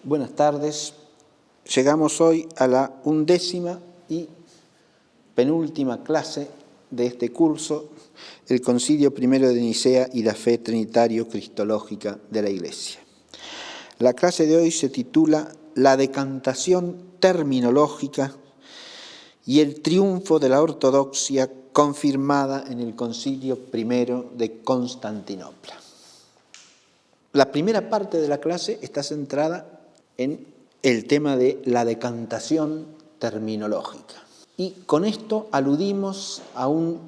Buenas tardes. Llegamos hoy a la 11ª y penúltima clase de este curso, el Concilio I de Nicea y la fe trinitario-cristológica de la Iglesia. La clase de hoy se titula La decantación terminológica y el triunfo de la ortodoxia confirmada en el Concilio I de Constantinopla. La primera parte de la clase está centrada en el tema de la decantación terminológica. Y con esto aludimos a un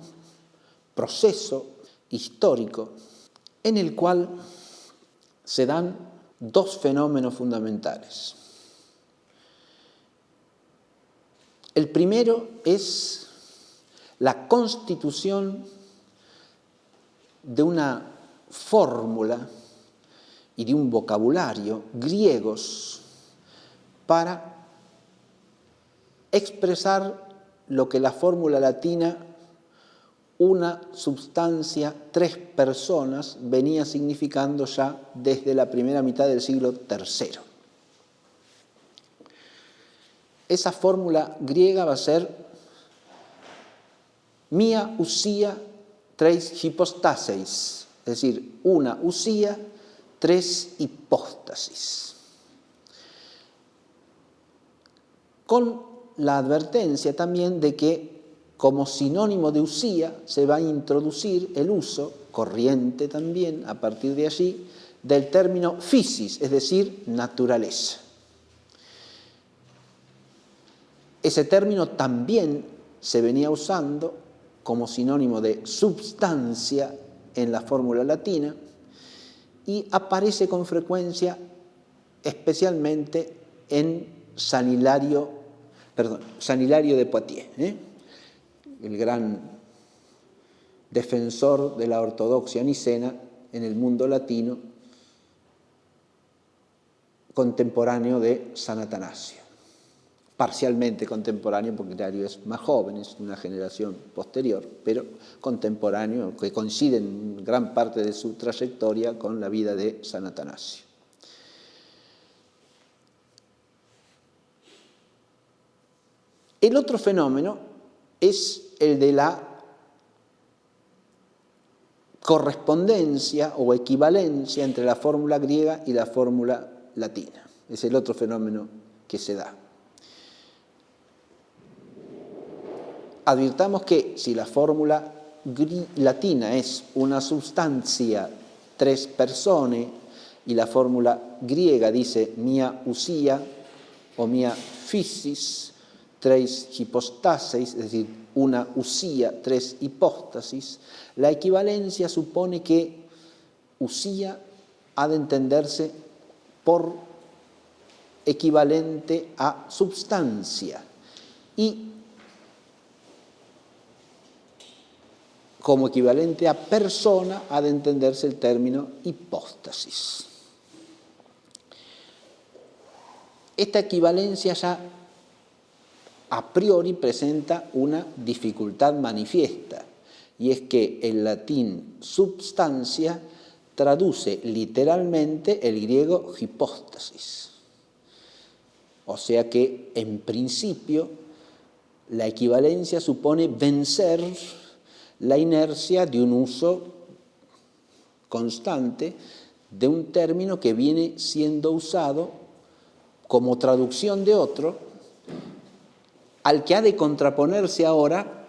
proceso histórico en el cual se dan dos fenómenos fundamentales. El primero es la constitución de una fórmula y de un vocabulario griegos para expresar lo que la fórmula latina una substancia, tres personas, venía significando ya desde la primera mitad del siglo III. Esa fórmula griega va a ser mia usia tres hypostaseis, es decir, una usía, tres hipóstasis. Con la advertencia también de que como sinónimo de usía se va a introducir el uso, corriente también a partir de allí, del término physis, es decir, naturaleza. Ese término también se venía usando como sinónimo de substancia en la fórmula latina y aparece con frecuencia especialmente en San Hilario de Poitiers, el gran defensor de la ortodoxia nicena en el mundo latino, contemporáneo de San Atanasio. Parcialmente contemporáneo, porque Hilario es más joven, es una generación posterior, pero contemporáneo, que coincide en gran parte de su trayectoria con la vida de San Atanasio. El otro fenómeno es el de la correspondencia o equivalencia entre la fórmula griega y la fórmula latina. Es el otro fenómeno que se da. Advirtamos que si la fórmula latina es una substancia, tres persone, y la fórmula griega dice mia usia o mia physis, tres hypostaseis, es decir, una usía, tres hipóstasis, la equivalencia supone que usía ha de entenderse por equivalente a substancia y como equivalente a persona ha de entenderse el término hipóstasis. Esta equivalencia ya a priori presenta una dificultad manifiesta, y es que el latín substancia traduce literalmente el griego hipóstasis. O sea que, en principio, la equivalencia supone vencer la inercia de un uso constante de un término que viene siendo usado como traducción de otro, al que ha de contraponerse ahora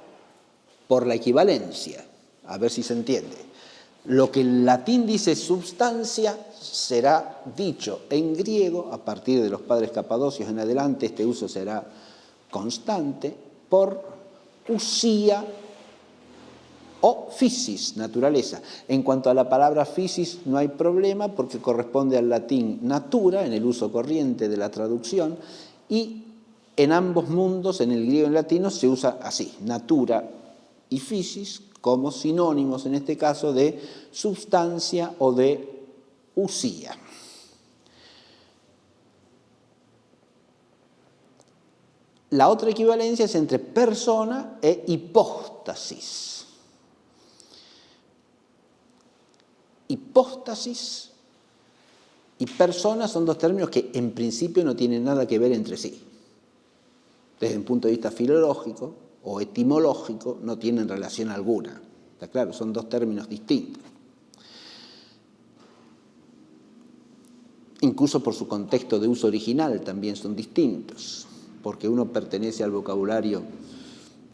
por la equivalencia. A ver si se entiende. Lo que el latín dice substancia será dicho en griego, a partir de los padres capadocios en adelante, este uso será constante, por usía o physis, naturaleza. En cuanto a la palabra physis no hay problema porque corresponde al latín natura, en el uso corriente de la traducción, y en ambos mundos, en el griego y en el latino, se usa así, natura y physis, como sinónimos, en este caso, de substancia o de usía. La otra equivalencia es entre persona e hipóstasis. Hipóstasis y persona son dos términos que en principio no tienen nada que ver entre sí. Desde un punto de vista filológico o etimológico no tienen relación alguna. Está claro, son dos términos distintos. Incluso por su contexto de uso original también son distintos, porque uno pertenece al vocabulario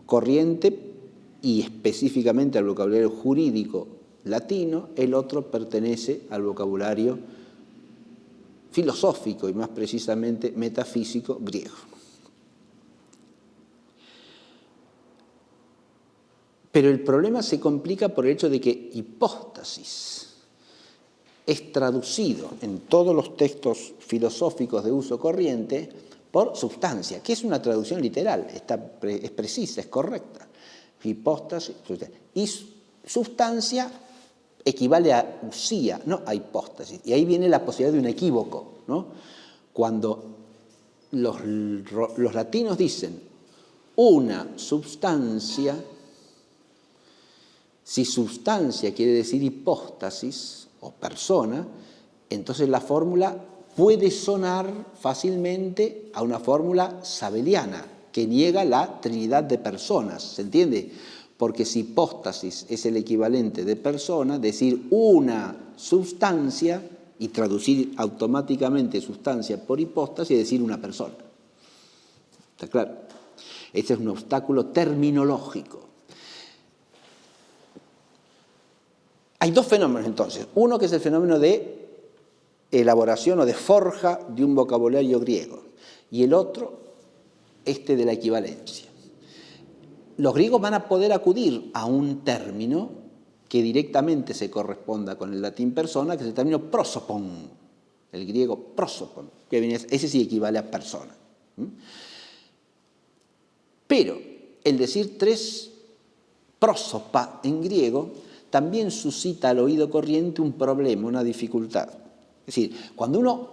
corriente y específicamente al vocabulario jurídico latino, el otro pertenece al vocabulario filosófico y más precisamente metafísico griego. Pero el problema se complica por el hecho de que hipóstasis es traducido en todos los textos filosóficos de uso corriente por substancia, que es una traducción literal, es precisa, es correcta. Hipóstasis, y substancia equivale a usía, no a hipóstasis. Y ahí viene la posibilidad de un equívoco, ¿no? Cuando los latinos dicen una substancia, si substancia quiere decir hipóstasis o persona, entonces la fórmula puede sonar fácilmente a una fórmula sabeliana, que niega la trinidad de personas, ¿se entiende? Porque si hipóstasis es el equivalente de persona, decir una substancia y traducir automáticamente sustancia por hipóstasis es decir una persona. ¿Está claro? Este es un obstáculo terminológico. Hay dos fenómenos entonces. Uno que es el fenómeno de elaboración o de forja de un vocabulario griego y el otro de la equivalencia. Los griegos van a poder acudir a un término que directamente se corresponda con el latín persona, que es el término prosopon, el griego prosopon, que viene, ese sí equivale a persona. Pero el decir tres prósopa en griego también suscita al oído corriente un problema, una dificultad. Es decir, cuando uno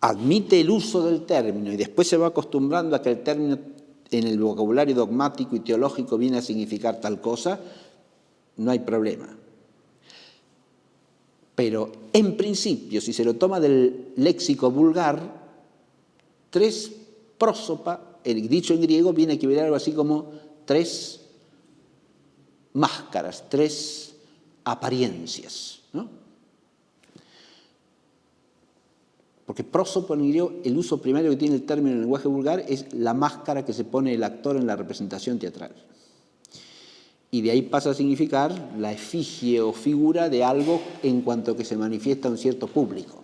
admite el uso del término y después se va acostumbrando a que el término en el vocabulario dogmático y teológico viene a significar tal cosa, no hay problema. Pero en principio, si se lo toma del léxico vulgar, tres prósopa, el dicho en griego viene a equivaler a algo así como tres máscaras, tres apariencias, ¿no? Porque prósopo en griego, el uso primario que tiene el término en el lenguaje vulgar es la máscara que se pone el actor en la representación teatral. Y de ahí pasa a significar la efigie o figura de algo en cuanto que se manifiesta a un cierto público.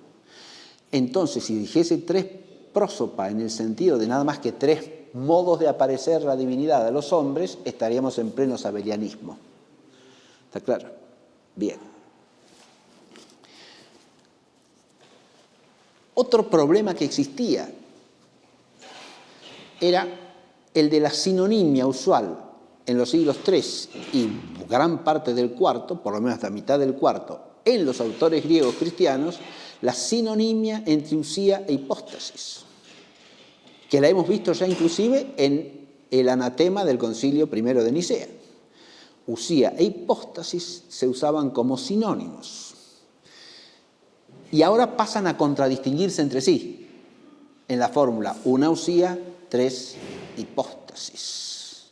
Entonces, si dijese tres prósopa en el sentido de nada más que tres modos de aparecer la divinidad a los hombres, estaríamos en pleno sabelianismo. ¿Está claro? Bien. Otro problema que existía era el de la sinonimia usual en los siglos III y gran parte del IV, por lo menos hasta mitad del IV, en los autores griegos cristianos, la sinonimia entre usía e hipóstasis, que la hemos visto ya inclusive en el anatema del Concilio I de Nicea. Usía e hipóstasis se usaban como sinónimos. Y ahora pasan a contradistinguirse entre sí en la fórmula una usía, tres hipóstasis.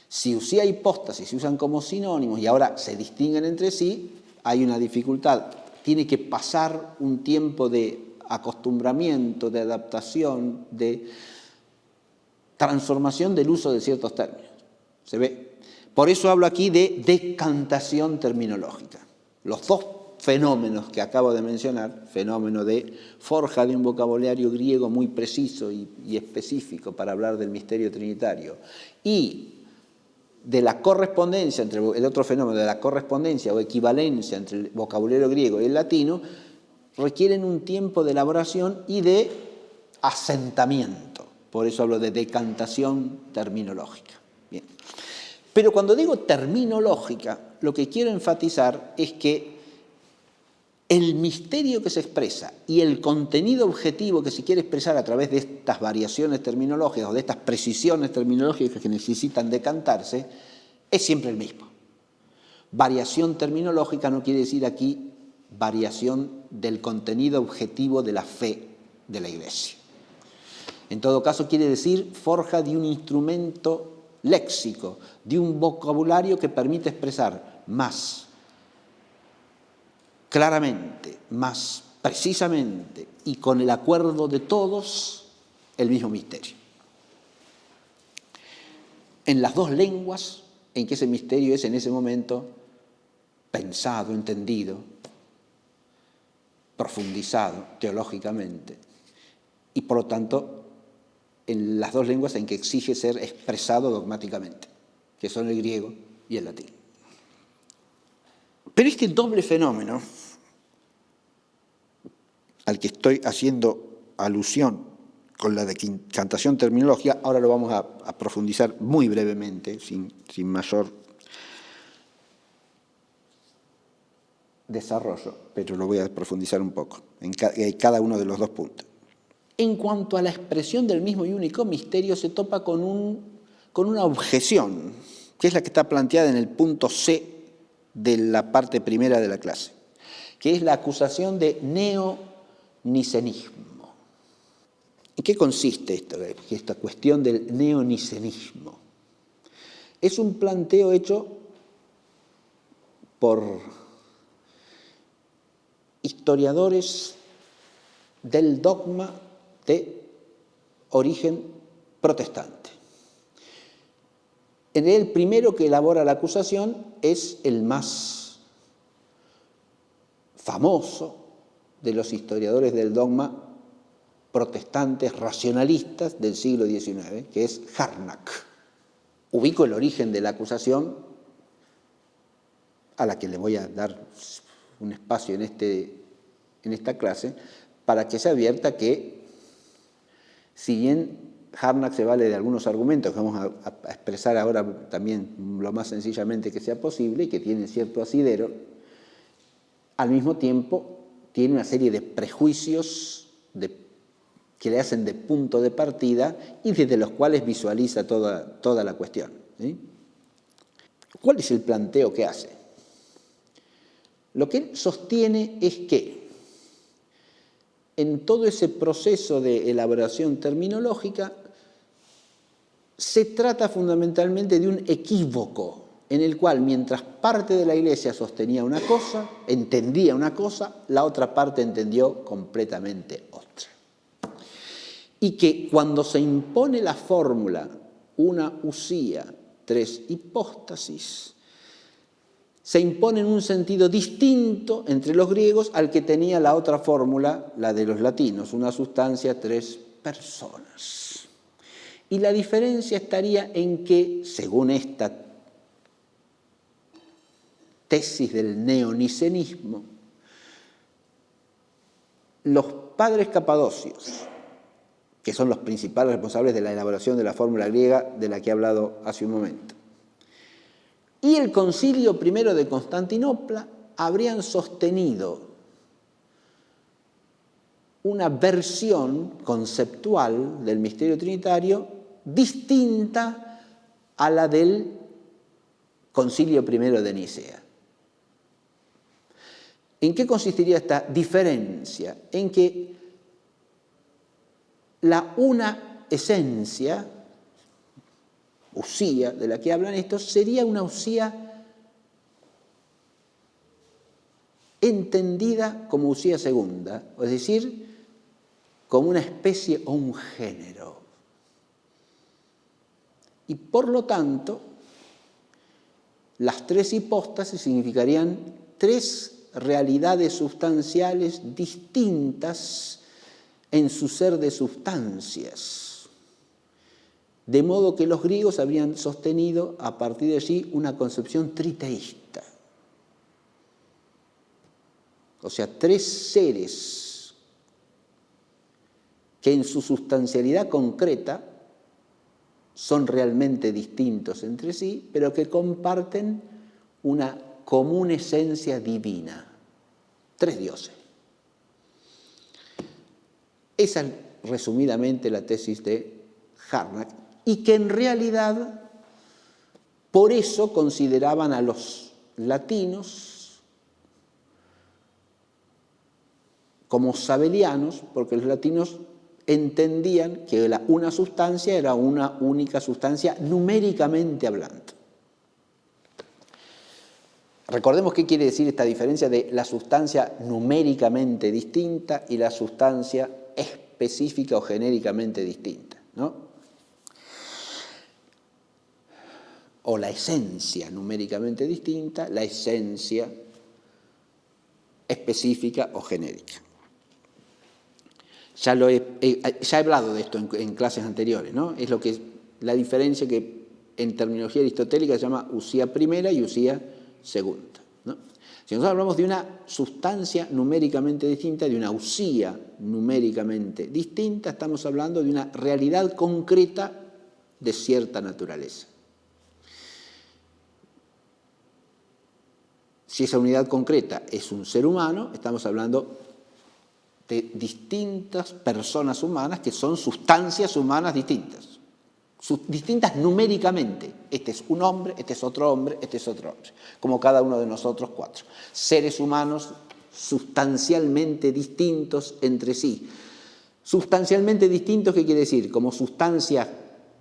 Si usía e hipóstasis se usan como sinónimos y ahora se distinguen entre sí, hay una dificultad. Tiene que pasar un tiempo de acostumbramiento, de adaptación, de transformación del uso de ciertos términos. ¿Se ve? Por eso hablo aquí de decantación terminológica. Los dos fenómenos que acabo de mencionar, fenómeno de forja de un vocabulario griego muy preciso y específico para hablar del misterio trinitario, y de la correspondencia entre el otro fenómeno de la correspondencia o equivalencia entre el vocabulario griego y el latino, requieren un tiempo de elaboración y de asentamiento. Por eso hablo de decantación terminológica. Bien. Pero cuando digo terminológica, lo que quiero enfatizar es que el misterio que se expresa y el contenido objetivo que se quiere expresar a través de estas variaciones terminológicas o de estas precisiones terminológicas que necesitan decantarse es siempre el mismo. Variación terminológica no quiere decir aquí variación del contenido objetivo de la fe de la Iglesia. En todo caso, quiere decir forja de un instrumento léxico, de un vocabulario que permite expresar más claramente, más precisamente y con el acuerdo de todos el mismo misterio. En las dos lenguas en que ese misterio es en ese momento pensado, entendido, profundizado teológicamente, y por lo tanto en las dos lenguas en que exige ser expresado dogmáticamente, que son el griego y el latín. Pero este doble fenómeno al que estoy haciendo alusión con la decantación terminológica, ahora lo vamos a profundizar muy brevemente, sin mayor desarrollo, pero lo voy a profundizar un poco en cada uno de los dos puntos. En cuanto a la expresión del mismo y único misterio, se topa con una objeción, que es la que está planteada en el punto C de la parte primera de la clase, que es la acusación de neonicenismo. ¿En qué consiste esta cuestión del neonicenismo? Es un planteo hecho por historiadores del dogma de origen protestante. El primero que elabora la acusación es el más famoso de los historiadores del dogma protestantes racionalistas del siglo XIX, que es Harnack. Ubico el origen de la acusación, a la que le voy a dar un espacio en esta clase, para que se advierta que, si bien Harnack se vale de algunos argumentos que vamos a expresar ahora también lo más sencillamente que sea posible y que tienen cierto asidero, al mismo tiempo tiene una serie de prejuicios que le hacen de punto de partida y desde los cuales visualiza toda la cuestión, ¿sí? ¿Cuál es el planteo que hace? Lo que él sostiene es que en todo ese proceso de elaboración terminológica se trata fundamentalmente de un equívoco en el cual, mientras parte de la Iglesia sostenía una cosa, entendía una cosa, la otra parte entendió completamente otra. Y que cuando se impone la fórmula una usía, tres hipóstasis, se impone en un sentido distinto entre los griegos al que tenía la otra fórmula, la de los latinos, una sustancia, tres personas. Y la diferencia estaría en que, según esta tesis del neonicenismo, los padres capadocios, que son los principales responsables de la elaboración de la fórmula griega de la que he hablado hace un momento, y el Concilio I de Constantinopla habrían sostenido una versión conceptual del misterio trinitario distinta a la del Concilio I de Nicea. ¿En qué consistiría esta diferencia? En que la una esencia, usía de la que hablan estos, sería una usía entendida como usía segunda, es decir, como una especie o un género. Y por lo tanto, las tres hipóstasis significarían tres realidades sustanciales distintas en su ser de sustancias. De modo que los griegos habrían sostenido a partir de allí una concepción triteísta. O sea, tres seres que en su sustancialidad concreta son realmente distintos entre sí, pero que comparten una común esencia divina. Tres dioses. Esa es resumidamente la tesis de Harnack, y que en realidad por eso consideraban a los latinos como sabelianos, porque los latinos entendían que una sustancia era una única sustancia numéricamente hablando. Recordemos qué quiere decir esta diferencia de la sustancia numéricamente distinta y la sustancia específica o genéricamente distinta, ¿no? O la esencia numéricamente distinta, la esencia específica o genérica. Ya he hablado de esto en clases anteriores, ¿no? Es la diferencia que en terminología aristotélica se llama usía primera y usía segunda, ¿no? Si nosotros hablamos de una sustancia numéricamente distinta, de una usía numéricamente distinta, estamos hablando de una realidad concreta de cierta naturaleza. Si esa unidad concreta es un ser humano, estamos hablando de distintas personas humanas que son sustancias humanas distintas. Distintas numéricamente. Este es un hombre, este es otro hombre, este es otro hombre. Como cada uno de nosotros cuatro. Seres humanos sustancialmente distintos entre sí. Sustancialmente distintos, ¿qué quiere decir? Como sustancia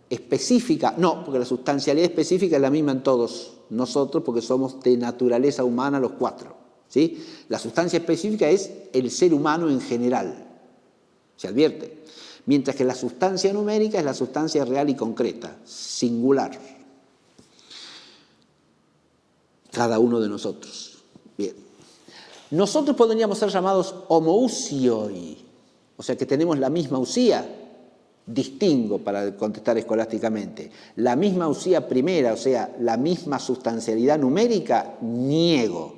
específica. No, porque la sustancialidad específica es la misma en todos nosotros, porque somos de naturaleza humana los cuatro, ¿sí? La sustancia específica es el ser humano en general. ¿Se advierte? Mientras que la sustancia numérica es la sustancia real y concreta, singular. Cada uno de nosotros. Bien. Nosotros podríamos ser llamados homoousioi, o sea que tenemos la misma usía. Distingo, para contestar escolásticamente, la misma usía primera, o sea, la misma sustancialidad numérica, niego.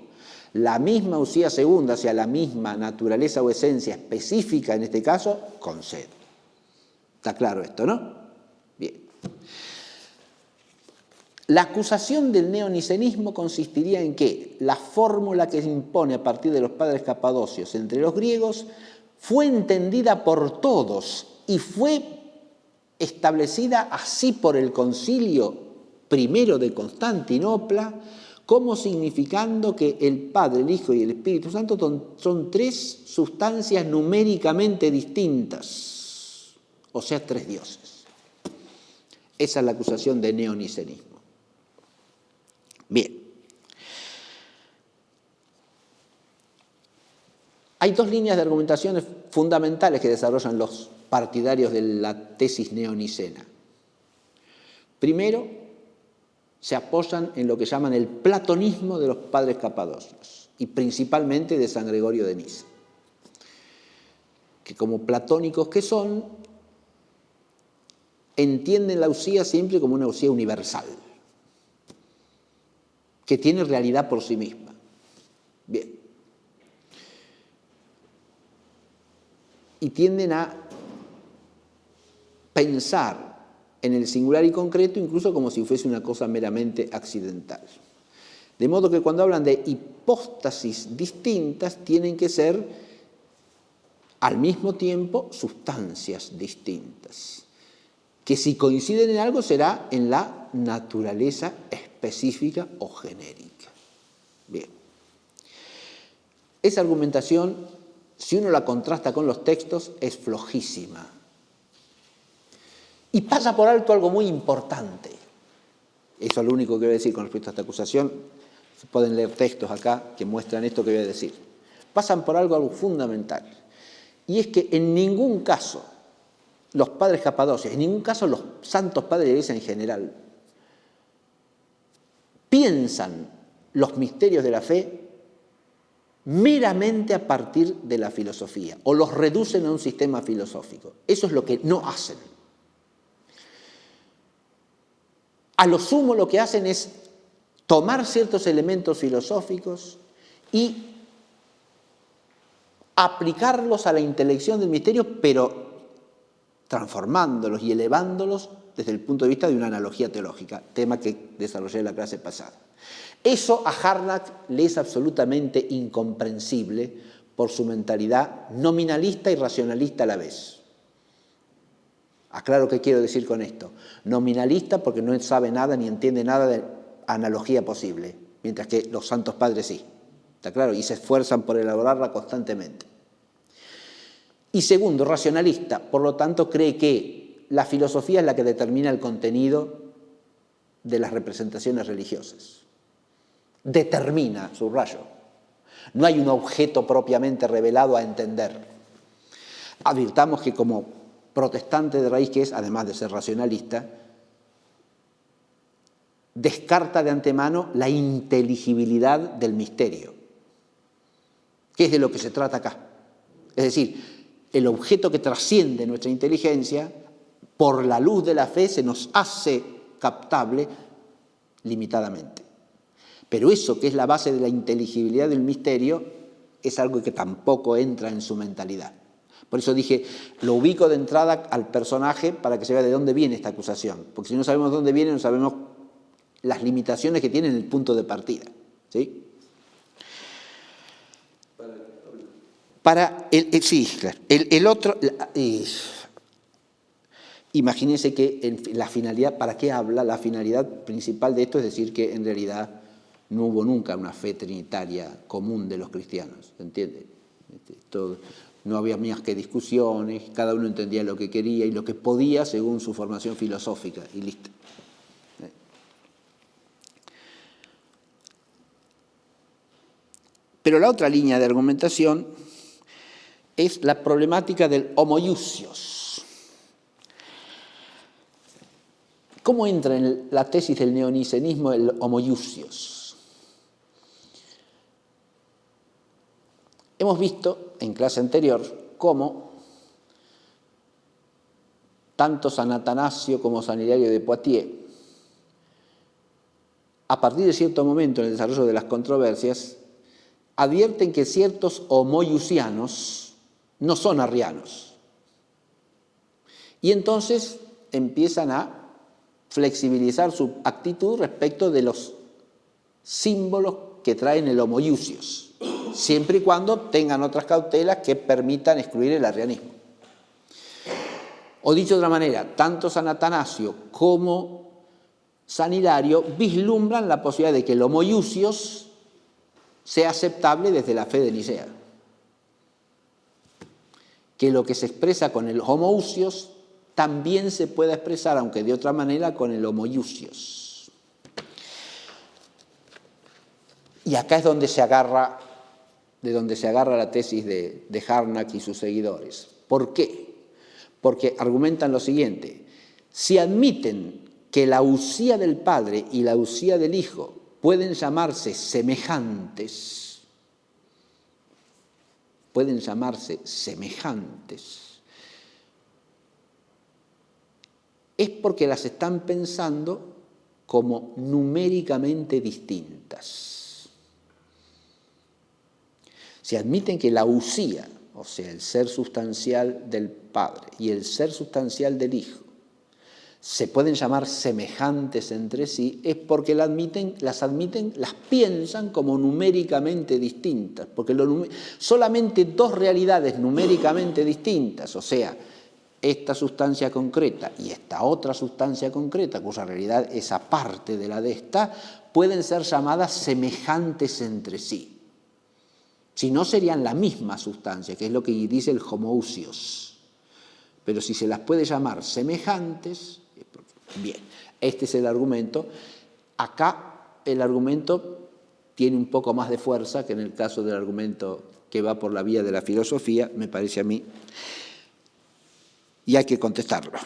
La misma usía segunda, o sea, la misma naturaleza o esencia específica, en este caso, concedo. ¿Está claro esto, no? Bien. La acusación del neonicenismo consistiría en que la fórmula que se impone a partir de los padres capadocios entre los griegos fue entendida por todos y fue establecida así por el Concilio I de Constantinopla como significando que el Padre, el Hijo y el Espíritu Santo son tres sustancias numéricamente distintas, o sea, tres dioses. Esa es la acusación de neonicenismo. Bien. Hay dos líneas de argumentaciones fundamentales que desarrollan los partidarios de la tesis neonicena. Primero, se apoyan en lo que llaman el platonismo de los padres capadocios, y principalmente de San Gregorio de Niza, que como platónicos que son, entienden la usía siempre como una usía universal, que tiene realidad por sí misma. Bien. Y tienden a pensar en el singular y concreto incluso como si fuese una cosa meramente accidental. De modo que cuando hablan de hipóstasis distintas, tienen que ser al mismo tiempo sustancias distintas, que si coinciden en algo será en la naturaleza específica o genérica. Bien. Esa argumentación, si uno la contrasta con los textos, es flojísima. Y pasa por alto algo muy importante. Eso es lo único que voy a decir con respecto a esta acusación. Se pueden leer textos acá que muestran esto que voy a decir. Pasan por algo fundamental. Y es que en ningún caso los padres capadocios, en ningún caso los santos padres de la Iglesia en general, piensan los misterios de la fe meramente a partir de la filosofía, o los reducen a un sistema filosófico. Eso es lo que no hacen. A lo sumo lo que hacen es tomar ciertos elementos filosóficos y aplicarlos a la intelección del misterio, pero transformándolos y elevándolos desde el punto de vista de una analogía teológica, tema que desarrollé en la clase pasada. Eso a Harnack le es absolutamente incomprensible por su mentalidad nominalista y racionalista a la vez. Aclaro qué quiero decir con esto. Nominalista porque no sabe nada ni entiende nada de analogía posible, mientras que los santos padres sí. ¿Está claro? Y se esfuerzan por elaborarla constantemente. Y segundo, racionalista, por lo tanto cree que la filosofía es la que determina el contenido de las representaciones religiosas. Determina, subrayo. No hay un objeto propiamente revelado a entender. Advirtamos que como protestante de raíz que es, además de ser racionalista, descarta de antemano la inteligibilidad del misterio, que es de lo que se trata acá. Es decir, el objeto que trasciende nuestra inteligencia, por la luz de la fe, se nos hace captable limitadamente. Pero eso que es la base de la inteligibilidad del misterio es algo que tampoco entra en su mentalidad. Por eso dije, lo ubico de entrada al personaje para que se vea de dónde viene esta acusación. Porque si no sabemos de dónde viene, no sabemos las limitaciones que tiene en el punto de partida. ¿Sí? Sí, claro. El otro... Imagínense que la finalidad, ¿para qué habla? La finalidad principal de esto es decir que en realidad no hubo nunca una fe trinitaria común de los cristianos, ¿se entiende? No había más que discusiones, cada uno entendía lo que quería y lo que podía según su formación filosófica, y listo. Pero la otra línea de argumentación es la problemática del homoiousios. ¿Cómo entra en la tesis del neonicenismo el homoiousios? Hemos visto en clase anterior cómo tanto San Atanasio como San Hilario de Poitiers, a partir de cierto momento en el desarrollo de las controversias, advierten que ciertos homoiousianos no son arrianos. Y entonces empiezan a flexibilizar su actitud respecto de los símbolos que traen el homoiousios, siempre y cuando tengan otras cautelas que permitan excluir el arrianismo. O dicho de otra manera, tanto San Atanasio como San Hilario vislumbran la posibilidad de que el homoiousios sea aceptable desde la fe de Nicea. Que lo que se expresa con el homoousios también se pueda expresar, aunque de otra manera, con el homoiousios. Y acá es donde se agarra la tesis de Harnack y sus seguidores. ¿Por qué? Porque argumentan lo siguiente: si admiten que la usía del Padre y la usía del Hijo pueden llamarse semejantes, es porque las están pensando como numéricamente distintas. Si admiten que la usía, o sea, el ser sustancial del Padre y el ser sustancial del Hijo, se pueden llamar semejantes entre sí, es porque las piensan como numéricamente distintas, porque solamente dos realidades numéricamente distintas, o sea, esta sustancia concreta y esta otra sustancia concreta, cuya realidad es aparte de la de esta, pueden ser llamadas semejantes entre sí. Si no, serían la misma sustancia, que es lo que dice el homoousios. Pero si se las puede llamar semejantes, bien, este es el argumento. Acá el argumento tiene un poco más de fuerza que en el caso del argumento que va por la vía de la filosofía, me parece a mí, y hay que contestarlo.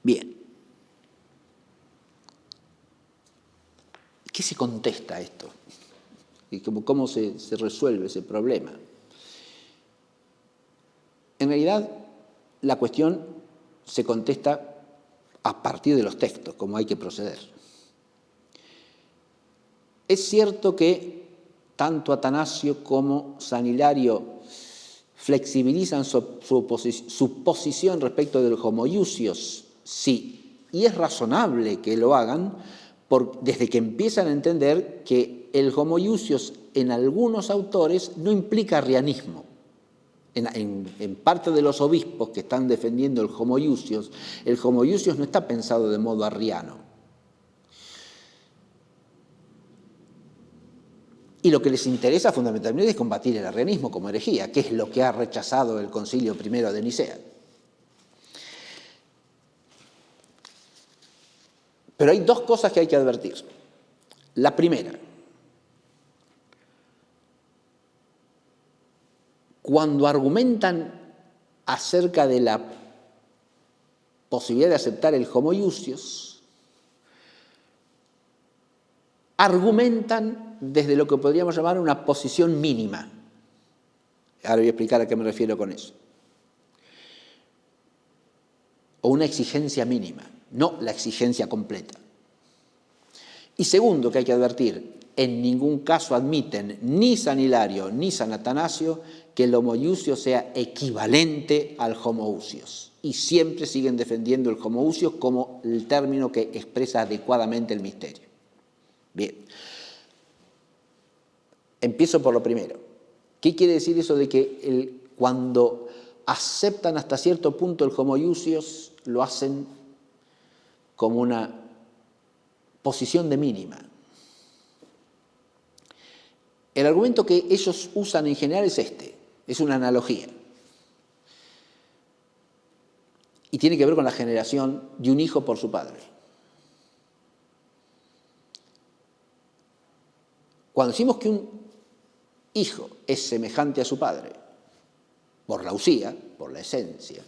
Bien. ¿Qué se contesta a esto? ¿Y cómo se resuelve ese problema? En realidad, la cuestión se contesta a partir de los textos, como hay que proceder. Es cierto que tanto Atanasio como San Hilario flexibilizan su posición respecto del homoiousios, sí, y es razonable que lo hagan desde que empiezan a entender que el homoiousios en algunos autores no implica arrianismo. En parte de los obispos que están defendiendo el homoiousios no está pensado de modo arriano. Y lo que les interesa fundamentalmente es combatir el arrianismo como herejía, que es lo que ha rechazado el Concilio I de Nicea. Pero hay dos cosas que hay que advertir. La primera, cuando argumentan acerca de la posibilidad de aceptar el homo iusius, argumentan desde lo que podríamos llamar una posición mínima. Ahora voy a explicar a qué me refiero con eso. O una exigencia mínima, no la exigencia completa. Y segundo, que hay que advertir, en ningún caso admiten ni San Hilario ni San Atanasio que el homo iusius sea equivalente al homo usius. Y siempre siguen defendiendo el homo usius como el término que expresa adecuadamente el misterio. Bien. Empiezo por lo primero. ¿Qué quiere decir eso de que cuando aceptan hasta cierto punto el homo iusius, lo hacen como una posición de mínima? El argumento que ellos usan en general es este, es una analogía. Y tiene que ver con la generación de un hijo por su padre. Cuando decimos que un hijo es semejante a su padre, por la usía, por la esencia,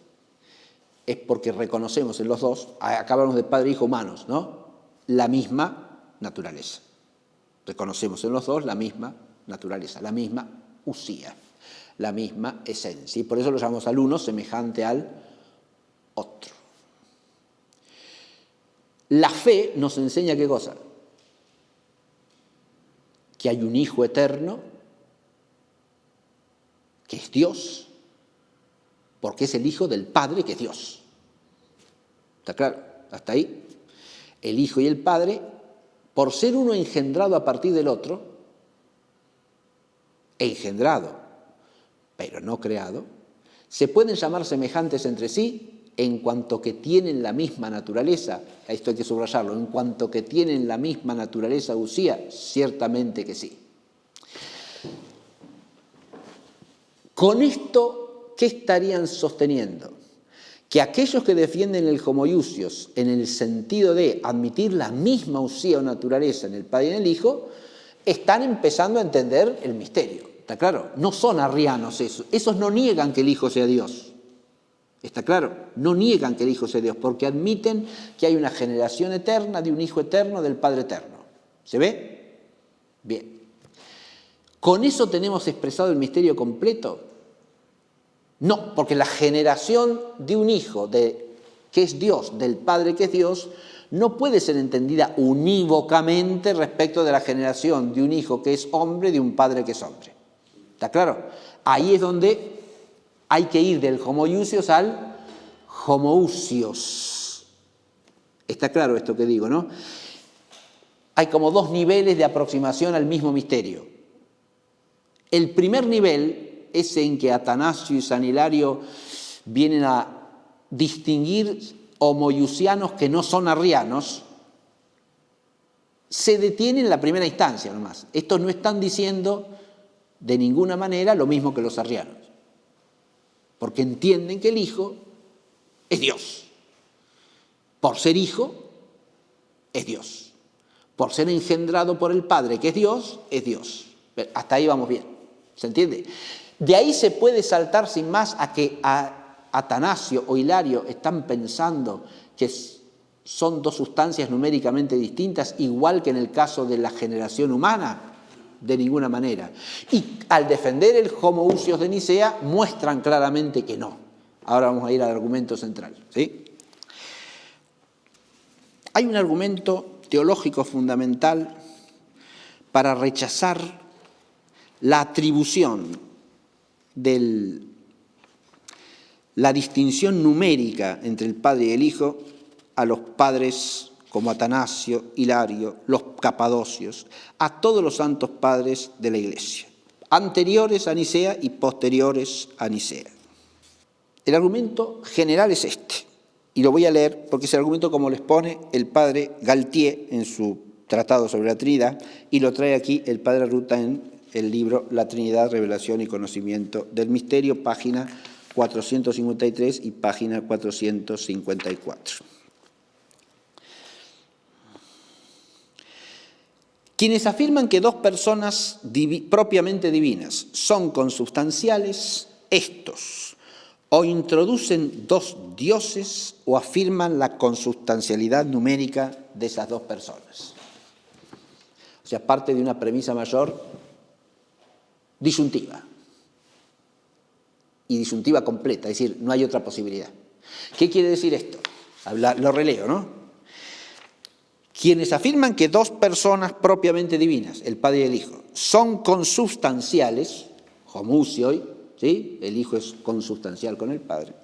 es porque reconocemos en los dos, acá hablamos de padre e hijo humanos, ¿no?, la misma naturaleza. Reconocemos en los dos la misma naturaleza, la misma usía, la misma esencia. Y por eso lo llamamos al uno semejante al otro. La fe nos enseña ¿qué cosa? Que hay un Hijo eterno, que es Dios, porque es el Hijo del Padre, que es Dios. ¿Está claro? Hasta ahí. El Hijo y el Padre, por ser uno engendrado a partir del otro, engendrado, pero no creado, se pueden llamar semejantes entre sí en cuanto que tienen la misma naturaleza. Esto hay que subrayarlo. En cuanto que tienen la misma naturaleza usía, ciertamente que sí. Con esto, ¿qué estarían sosteniendo? Que aquellos que defienden el homo iusius en el sentido de admitir la misma usía o naturaleza en el Padre y en el Hijo, están empezando a entender el misterio. ¿Está claro? No son arrianos esos. Esos no niegan que el Hijo sea Dios. ¿Está claro? No niegan que el Hijo sea Dios, porque admiten que hay una generación eterna de un Hijo eterno del Padre eterno. ¿Se ve? Bien. ¿Con eso tenemos expresado el misterio completo? No, porque la generación de un Hijo que es Dios, del Padre que es Dios, no puede ser entendida unívocamente respecto de la generación de un Hijo que es hombre, de un Padre que es hombre. ¿Está claro? Ahí es donde hay que ir del homo iusius al homoousios. Está claro esto que digo, ¿no? Hay como dos niveles de aproximación al mismo misterio. El primer nivel es en que Atanasio y San Hilario vienen a distinguir homoiusianos que no son arrianos, se detiene en la primera instancia nomás. Estos no están diciendo de ninguna manera lo mismo que los arrianos, porque entienden que el Hijo es Dios. Por ser Hijo, es Dios. Por ser engendrado por el Padre, que es Dios, es Dios. Pero hasta ahí vamos bien. ¿Se entiende? De ahí se puede saltar sin más a que Atanasio o Hilario están pensando que son dos sustancias numéricamente distintas, igual que en el caso de la generación humana. De ninguna manera. Y al defender el homoousios de Nicea, muestran claramente que no. Ahora vamos a ir al argumento central, ¿sí? Hay un argumento teológico fundamental para rechazar la atribución de la distinción numérica entre el Padre y el Hijo a los padres como Atanasio, Hilario, los Capadocios, a todos los santos padres de la Iglesia, anteriores a Nicea y posteriores a Nicea. El argumento general es este, y lo voy a leer porque es el argumento como lo expone el padre Galtier en su tratado sobre la Trinidad, y lo trae aquí el padre Ruta en el libro La Trinidad, Revelación y Conocimiento del Misterio, página 453 y página 454. Quienes afirman que dos personas propiamente divinas son consubstanciales, estos o introducen dos dioses o afirman la consubstancialidad numérica de esas dos personas. O sea, parte de una premisa mayor disyuntiva. Y disyuntiva completa, es decir, no hay otra posibilidad. ¿Qué quiere decir esto? Lo releo, ¿no? Quienes afirman que dos personas propiamente divinas, el Padre y el Hijo, son consubstanciales, homoousioi, ¿sí? El Hijo es consubstancial con el Padre.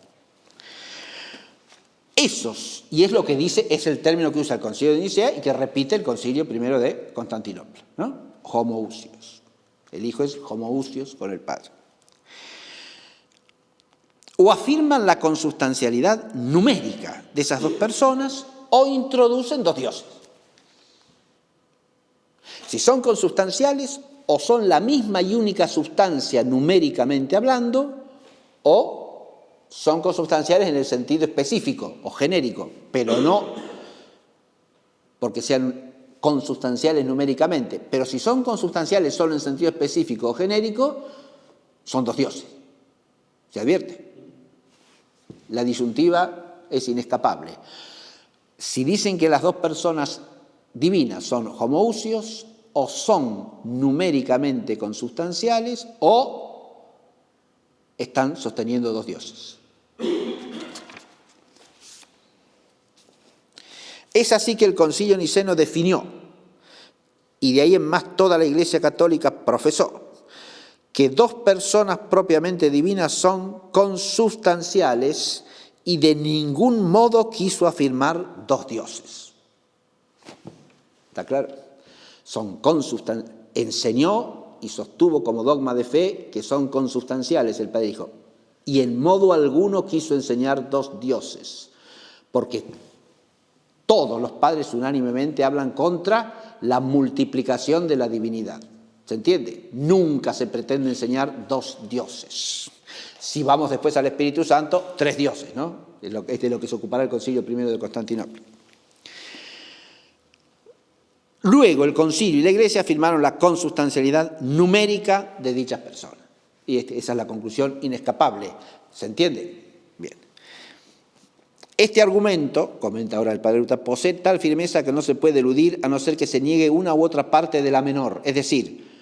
Esos, y es lo que dice, es el término que usa el Concilio de Nicea y que repite el Concilio I de Constantinopla, ¿no? Homoousios. El Hijo es homoousios con el Padre. O afirman la consubstancialidad numérica de esas dos personas o introducen dos dioses. Si son consubstanciales, o son la misma y única sustancia numéricamente hablando, o son consubstanciales en el sentido específico o genérico, pero no porque sean consubstanciales numéricamente. Pero si son consubstanciales solo en sentido específico o genérico, son dos dioses. ¿Se advierte? La disyuntiva es inescapable. Si dicen que las dos personas divinas son homoousios, o son numéricamente consubstanciales, o están sosteniendo dos dioses. Es así que el Concilio Niceno definió, y de ahí en más toda la Iglesia Católica profesó, que dos personas propiamente divinas son consubstanciales y de ningún modo quiso afirmar dos dioses. ¿Está claro? Son enseñó y sostuvo como dogma de fe que son consubstanciales, el Padre dijo, y en modo alguno quiso enseñar dos dioses, porque todos los padres unánimemente hablan contra la multiplicación de la divinidad. ¿Se entiende? Nunca se pretende enseñar dos dioses. Si vamos después al Espíritu Santo, tres dioses, ¿no? Es de lo que se ocupará el Concilio I de Constantinopla. Luego el Concilio y la Iglesia afirmaron la consubstancialidad numérica de dichas personas. Y esa es la conclusión inescapable. ¿Se entiende? Bien. Este argumento, comenta ahora el Padre Ruta, posee tal firmeza que no se puede eludir a no ser que se niegue una u otra parte de la menor. Es decir,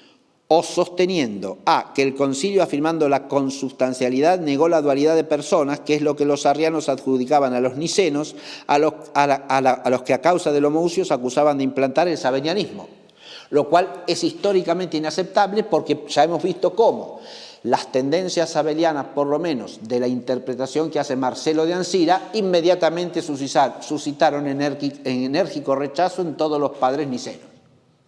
o sosteniendo que el Concilio afirmando la consubstancialidad negó la dualidad de personas, que es lo que los arrianos adjudicaban a los nicenos, a los que a causa del homoousios acusaban de implantar el sabellianismo, lo cual es históricamente inaceptable porque ya hemos visto cómo las tendencias sabellianas, por lo menos de la interpretación que hace Marcelo de Ancira, inmediatamente suscitaron enérgico rechazo en todos los padres nicenos.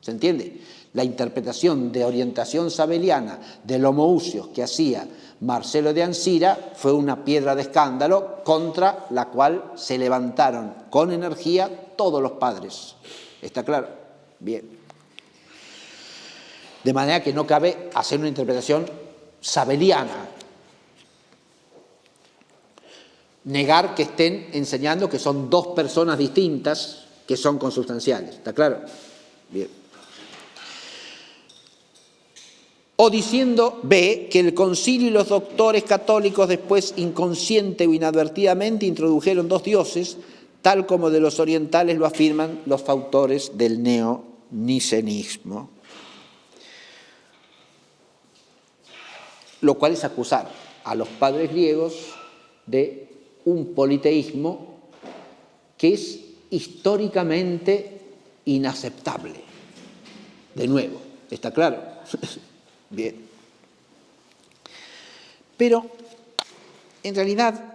¿Se entiende? La interpretación de orientación sabeliana del homoousios que hacía Marcelo de Ancira fue una piedra de escándalo contra la cual se levantaron con energía todos los padres. ¿Está claro? Bien. De manera que no cabe hacer una interpretación sabeliana. Negar que estén enseñando que son dos personas distintas que son consubstanciales. ¿Está claro? Bien. O diciendo, B, que el concilio y los doctores católicos después inconsciente o inadvertidamente introdujeron dos dioses, tal como de los orientales lo afirman los fautores del neonicenismo. Lo cual es acusar a los padres griegos de un politeísmo que es históricamente inaceptable. De nuevo, ¿está claro? Bien. Pero, en realidad,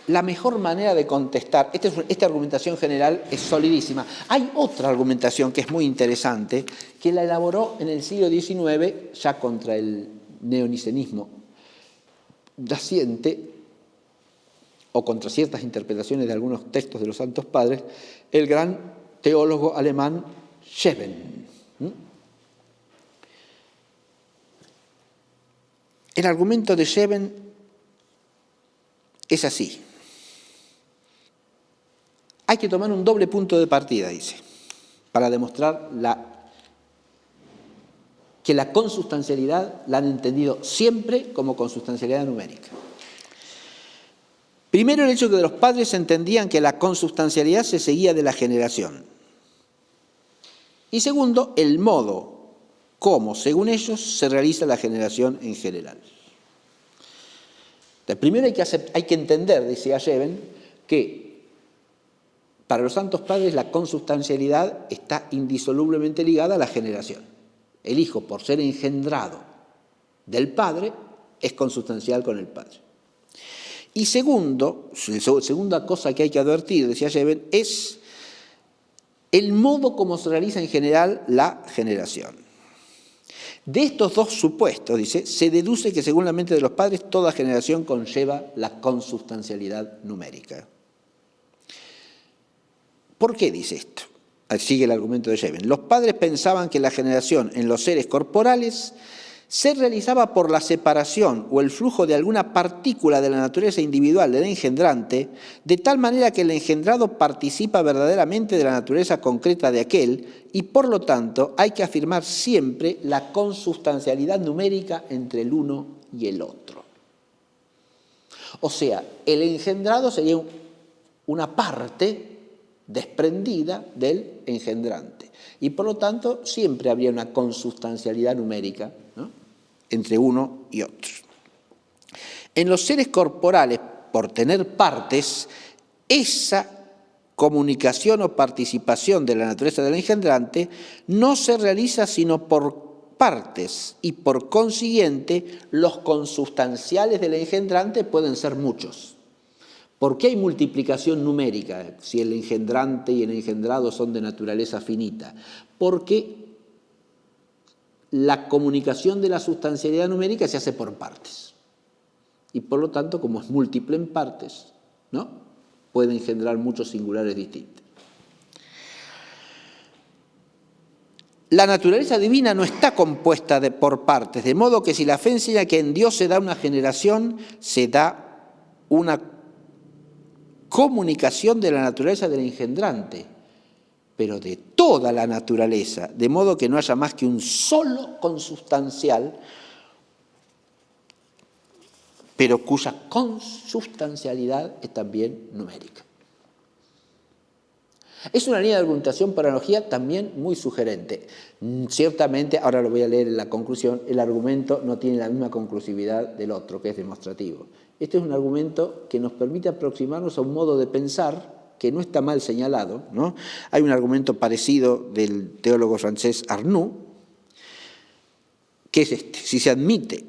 la mejor manera de contestar, esta argumentación general es solidísima. Hay otra argumentación que es muy interesante, que la elaboró en el siglo XIX, ya contra el neonicenismo naciente, o contra ciertas interpretaciones de algunos textos de los Santos Padres, el gran teólogo alemán Scheven. El argumento de Scheven es así. Hay que tomar un doble punto de partida, dice, para demostrar que la consustancialidad la han entendido siempre como consustancialidad numérica. Primero, el hecho de que los padres entendían que la consustancialidad se seguía de la generación. Y segundo, el modo como, según ellos, se realiza la generación en general. Entonces, primero hay que entender, decía Scheven, que para los santos padres la consustancialidad está indisolublemente ligada a la generación. El hijo, por ser engendrado del padre, es consustancial con el padre. Y segundo, la segunda cosa que hay que advertir, decía Scheven, es el modo como se realiza en general la generación. De estos dos supuestos, dice, se deduce que según la mente de los padres, toda generación conlleva la consustancialidad numérica. ¿Por qué dice esto? Sigue el argumento de Scheven. Los padres pensaban que la generación en los seres corporales se realizaba por la separación o el flujo de alguna partícula de la naturaleza individual del engendrante, de tal manera que el engendrado participa verdaderamente de la naturaleza concreta de aquel y, por lo tanto, hay que afirmar siempre la consustancialidad numérica entre el uno y el otro. O sea, el engendrado sería una parte desprendida del engendrante. Y por lo tanto siempre habría una consustancialidad numérica, ¿no?, entre uno y otro. En los seres corporales, por tener partes, esa comunicación o participación de la naturaleza del engendrante no se realiza sino por partes y por consiguiente los consubstanciales del engendrante pueden ser muchos. ¿Por qué hay multiplicación numérica si el engendrante y el engendrado son de naturaleza finita? Porque la comunicación de la sustancialidad numérica se hace por partes. Y por lo tanto, como es múltiple en partes, ¿no?, puede engendrar muchos singulares distintos. La naturaleza divina no está compuesta por partes, de modo que si la fe enseña que en Dios se da una generación, se da una comunicación de la naturaleza del engendrante, pero de toda la naturaleza, de modo que no haya más que un solo consubstancial, pero cuya consubstancialidad es también numérica. Es una línea de argumentación por analogía también muy sugerente. Ciertamente, ahora lo voy a leer en la conclusión, el argumento no tiene la misma conclusividad del otro, que es demostrativo. Este es un argumento que nos permite aproximarnos a un modo de pensar que no está mal señalado, ¿no? Hay un argumento parecido del teólogo francés Arnoux, que es este: si se admite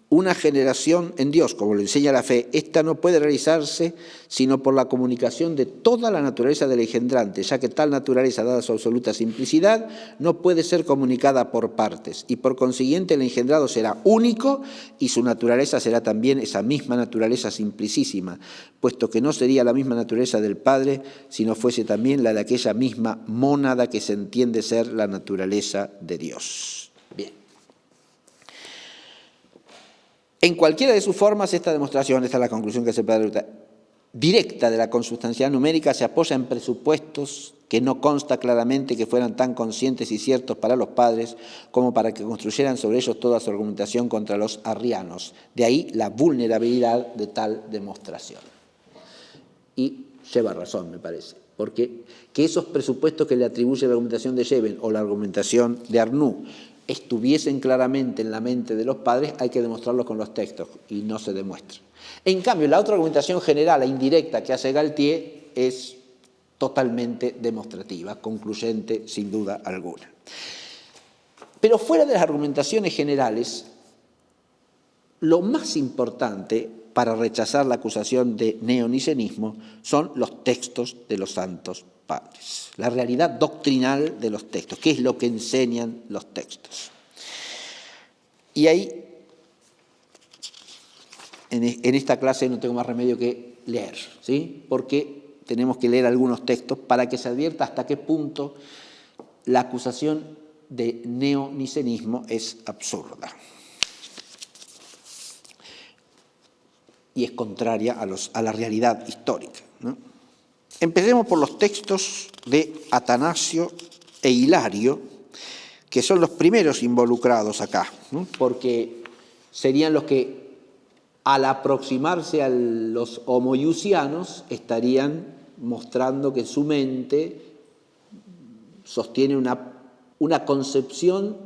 una generación en Dios, como lo enseña la fe, esta no puede realizarse sino por la comunicación de toda la naturaleza del engendrante, ya que tal naturaleza, dada su absoluta simplicidad, no puede ser comunicada por partes, y por consiguiente el engendrado será único y su naturaleza será también esa misma naturaleza simplicísima, puesto que no sería la misma naturaleza del Padre si no fuese también la de aquella misma mónada que se entiende ser la naturaleza de Dios. Bien. En cualquiera de sus formas, esta demostración, esta es la conclusión que hace el padre directa de la consustancialidad numérica, se apoya en presupuestos que no consta claramente que fueran tan conscientes y ciertos para los padres como para que construyeran sobre ellos toda su argumentación contra los arrianos. De ahí la vulnerabilidad de tal demostración. Y lleva razón, me parece, porque que esos presupuestos que le atribuye la argumentación de Scheven o la argumentación de Arnoux estuviesen claramente en la mente de los padres, hay que demostrarlo con los textos, y no se demuestra. En cambio, la otra argumentación general e indirecta que hace Galtier es totalmente demostrativa, concluyente, sin duda alguna. Pero fuera de las argumentaciones generales, lo más importante para rechazar la acusación de neonicenismo son los textos de los santos padres, la realidad doctrinal de los textos, qué es lo que enseñan los textos. Y ahí, en esta clase no tengo más remedio que leer, ¿sí?, porque tenemos que leer algunos textos para que se advierta hasta qué punto la acusación de neonicenismo es absurda y es contraria a la realidad histórica, ¿no? Empecemos por los textos de Atanasio e Hilario, que son los primeros involucrados acá, ¿no? Porque serían los que, al aproximarse a los homoiusianos, estarían mostrando que su mente sostiene una concepción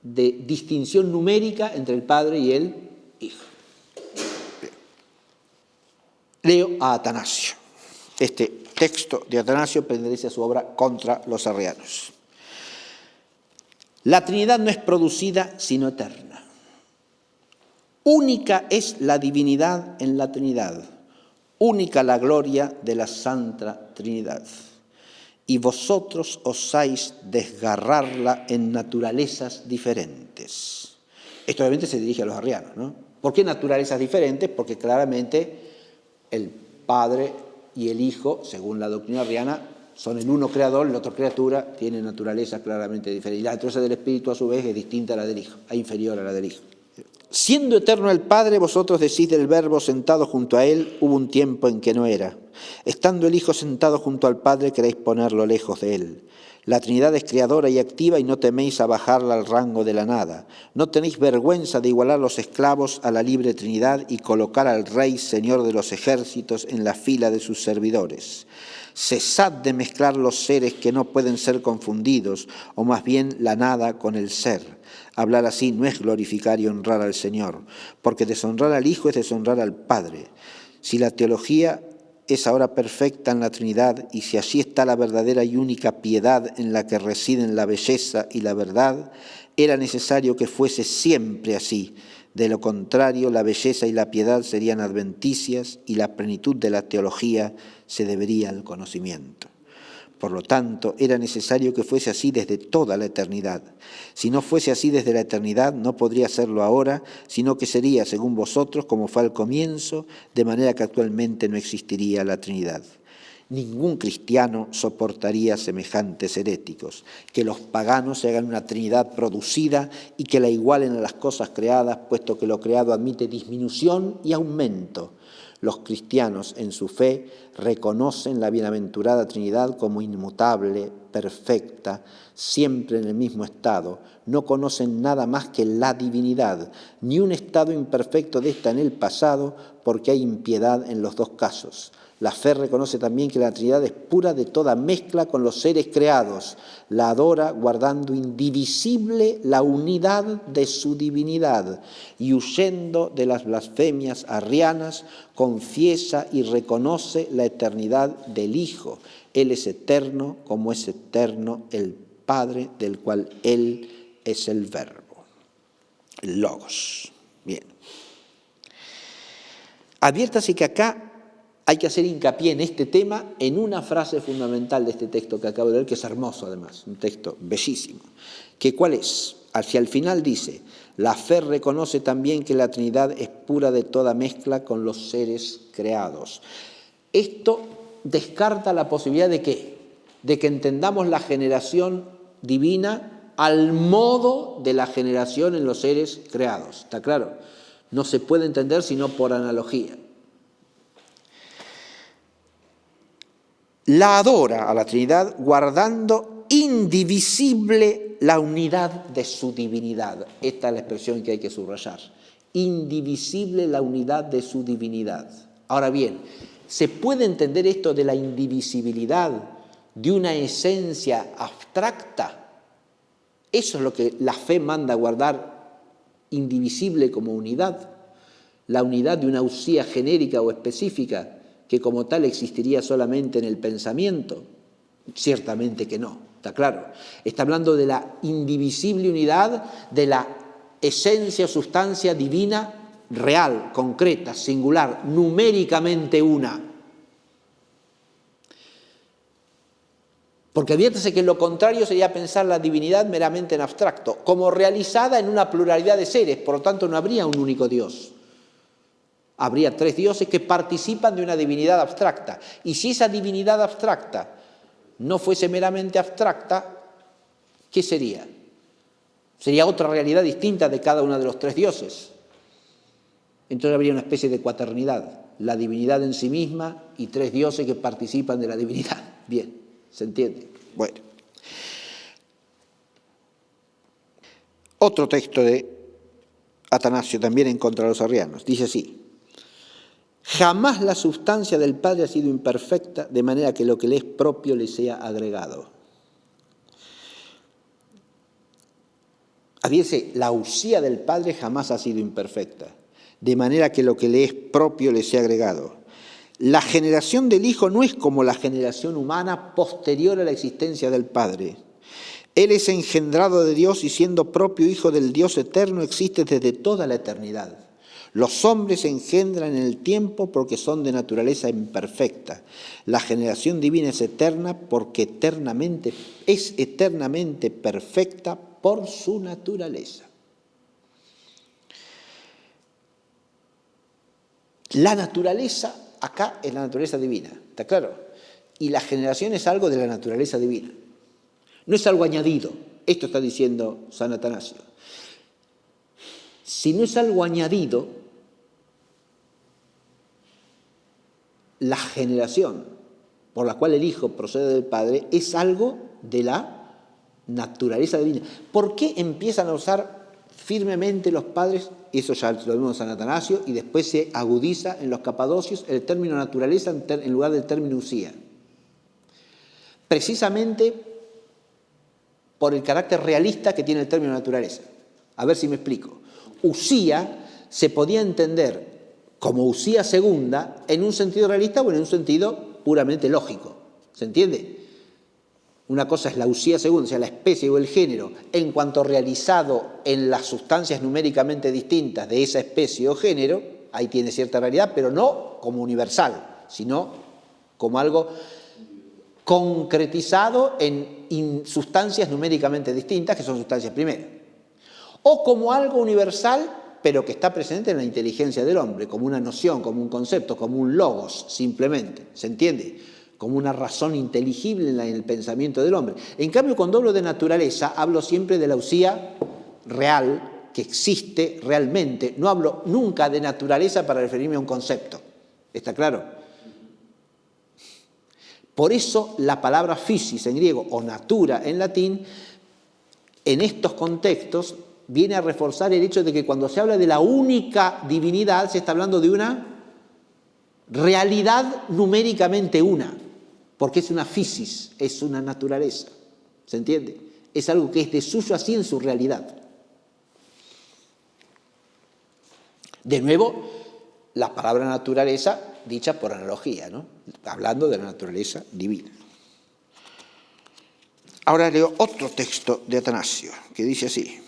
de distinción numérica entre el Padre y el Hijo. Leo a Atanasio. Este texto de Atanasio pertenece a su obra Contra los Arrianos. La Trinidad no es producida, sino eterna. Única es la divinidad en la Trinidad, única la gloria de la Santa Trinidad. Y vosotros osáis desgarrarla en naturalezas diferentes. Esto obviamente se dirige a los arrianos, ¿no? ¿Por qué naturalezas diferentes? Porque claramente el Padre y el Hijo, según la doctrina arriana, son el uno creador, el otro criatura, tiene naturalezas claramente diferentes. Y la naturaleza del Espíritu, a su vez, es distinta a la del Hijo, es inferior a la del Hijo. Siendo eterno el Padre, vosotros decís del Verbo sentado junto a Él, hubo un tiempo en que no era. Estando el Hijo sentado junto al Padre, queréis ponerlo lejos de Él. La Trinidad es creadora y activa y no teméis a bajarla al rango de la nada. No tenéis vergüenza de igualar los esclavos a la libre Trinidad y colocar al Rey, Señor de los ejércitos, en la fila de sus servidores. Cesad de mezclar los seres que no pueden ser confundidos, o más bien la nada con el ser. Hablar así no es glorificar y honrar al Señor, porque deshonrar al Hijo es deshonrar al Padre. Si la teología es ahora perfecta en la Trinidad, y si así está la verdadera y única piedad en la que residen la belleza y la verdad, era necesario que fuese siempre así. De lo contrario, la belleza y la piedad serían adventicias y la plenitud de la teología se debería al conocimiento. Por lo tanto, era necesario que fuese así desde toda la eternidad. Si no fuese así desde la eternidad, no podría serlo ahora, sino que sería, según vosotros, como fue al comienzo, de manera que actualmente no existiría la Trinidad. Ningún cristiano soportaría semejantes heréticos, que los paganos se hagan una Trinidad producida y que la igualen a las cosas creadas, puesto que lo creado admite disminución y aumento. Los cristianos, en su fe, reconocen la bienaventurada Trinidad como inmutable, perfecta, siempre en el mismo estado. No conocen nada más que la divinidad, ni un estado imperfecto de esta en el pasado, porque hay impiedad en los dos casos. La fe reconoce también que la Trinidad es pura de toda mezcla con los seres creados. La adora guardando indivisible la unidad de su divinidad y huyendo de las blasfemias arrianas, confiesa y reconoce la eternidad del Hijo. Él es eterno como es eterno el Padre, del cual Él es el Verbo, el Logos. Bien. Adviértase que acá hay que hacer hincapié en este tema en una frase fundamental de este texto que acabo de leer, que es hermoso además, un texto bellísimo. ¿Que cuál es? Hacia el final dice, la fe reconoce también que la Trinidad es pura de toda mezcla con los seres creados. Esto descarta la posibilidad de ¿qué? De que entendamos la generación divina al modo de la generación en los seres creados. ¿Está claro? No se puede entender sino por analogía. La adora a la Trinidad guardando indivisible la unidad de su divinidad. Esta es la expresión que hay que subrayar. Indivisible la unidad de su divinidad. Ahora bien, ¿se puede entender esto de la indivisibilidad de una esencia abstracta? Eso es lo que la fe manda guardar, indivisible como unidad. La unidad de una usía genérica o específica que como tal existiría solamente en el pensamiento. Ciertamente que no, está claro. Está hablando de la indivisible unidad de la esencia o sustancia divina real, concreta, singular, numéricamente una. Porque adviértese que lo contrario sería pensar la divinidad meramente en abstracto, como realizada en una pluralidad de seres, por lo tanto no habría un único Dios. Habría tres dioses que participan de una divinidad abstracta. Y si esa divinidad abstracta no fuese meramente abstracta, ¿Qué sería? Sería otra realidad distinta de cada uno de los tres dioses. Entonces habría una especie de cuaternidad, la divinidad en sí misma y tres dioses que participan de la divinidad. Bien, ¿se entiende? Bueno. Otro texto de Atanasio, también en contra de los arrianos, dice así: jamás la sustancia del Padre ha sido imperfecta, de manera que lo que le es propio le sea agregado. Adviérse, la usía del Padre jamás ha sido imperfecta, de manera que lo que le es propio le sea agregado. La generación del Hijo no es como la generación humana posterior a la existencia del Padre. Él es engendrado de Dios y siendo propio Hijo del Dios eterno existe desde toda la eternidad. Los hombres se engendran en el tiempo porque son de naturaleza imperfecta. La generación divina es eterna porque es eternamente perfecta por su naturaleza. La naturaleza acá es la naturaleza divina, ¿está claro? Y la generación es algo de la naturaleza divina. No es algo añadido. Esto está diciendo San Atanasio. Si no es algo añadido, la generación por la cual el Hijo procede del Padre es algo de la naturaleza divina. ¿Por qué empiezan a usar firmemente los padres? Eso ya lo vemos en San Atanasio, y después se agudiza en los capadocios el término naturaleza en lugar del término usía. Precisamente por el carácter realista que tiene el término naturaleza. A ver si me explico. Usía se podía entender como usía segunda en un sentido realista o en un sentido puramente lógico. ¿Se entiende? Una cosa es la usía segunda, o sea, la especie o el género, en cuanto realizado en las sustancias numéricamente distintas de esa especie o género, ahí tiene cierta realidad, pero no como universal, sino como algo concretizado en sustancias numéricamente distintas, que son sustancias primeras. O como algo universal, pero que está presente en la inteligencia del hombre, como una noción, como un concepto, como un logos, simplemente. ¿Se entiende? Como una razón inteligible en el pensamiento del hombre. En cambio, cuando hablo de naturaleza, hablo siempre de la usía real, que existe realmente. No hablo nunca de naturaleza para referirme a un concepto. ¿Está claro? Por eso la palabra physis en griego o natura en latín, en estos contextos, viene a reforzar el hecho de que cuando se habla de la única divinidad, se está hablando de una realidad numéricamente una, porque es una physis, es una naturaleza. ¿Se entiende? Es algo que es de suyo así en su realidad. De nuevo, la palabra naturaleza dicha por analogía, ¿no? Hablando de la naturaleza divina. Ahora leo otro texto de Atanasio, que dice así: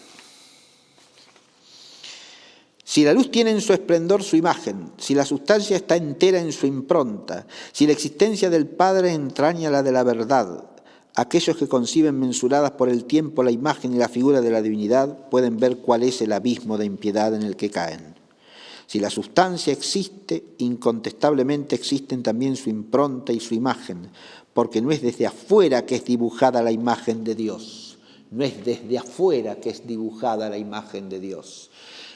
si la luz tiene en su esplendor su imagen, si la sustancia está entera en su impronta, si la existencia del Padre entraña la de la verdad, aquellos que conciben mensuradas por el tiempo la imagen y la figura de la divinidad pueden ver cuál es el abismo de impiedad en el que caen. Si la sustancia existe, incontestablemente existen también su impronta y su imagen, porque no es desde afuera que es dibujada la imagen de Dios. No es desde afuera que es dibujada la imagen de Dios.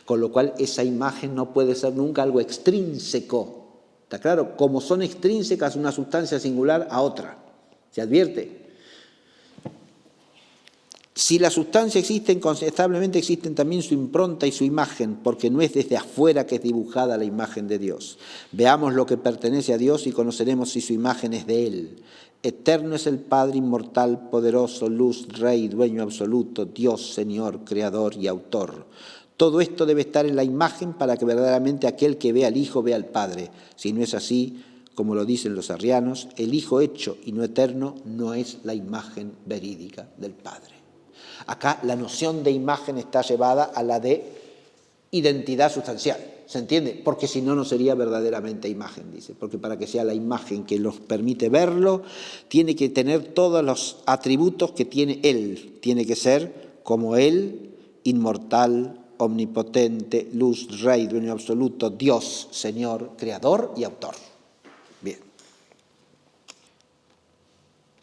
Con lo cual esa imagen no puede ser nunca algo extrínseco. ¿Está claro? Como son extrínsecas una sustancia singular a otra. ¿Se advierte? Si la sustancia existe, incontestablemente existen también su impronta y su imagen, porque no es desde afuera que es dibujada la imagen de Dios. Veamos lo que pertenece a Dios y conoceremos si su imagen es de Él. Eterno es el Padre inmortal, poderoso, luz, Rey, dueño absoluto, Dios, Señor, Creador y Autor. Todo esto debe estar en la imagen para que verdaderamente aquel que ve al Hijo vea al Padre. Si no es así, como lo dicen los arrianos, el Hijo hecho y no eterno no es la imagen verídica del Padre. Acá la noción de imagen está llevada a la de identidad sustancial, ¿se entiende? Porque si no, no sería verdaderamente imagen, dice. Porque para que sea la imagen que nos permite verlo, tiene que tener todos los atributos que tiene Él. Tiene que ser como Él, inmortal, omnipotente, luz, Rey, dueño absoluto, Dios, Señor, Creador y Autor. Bien.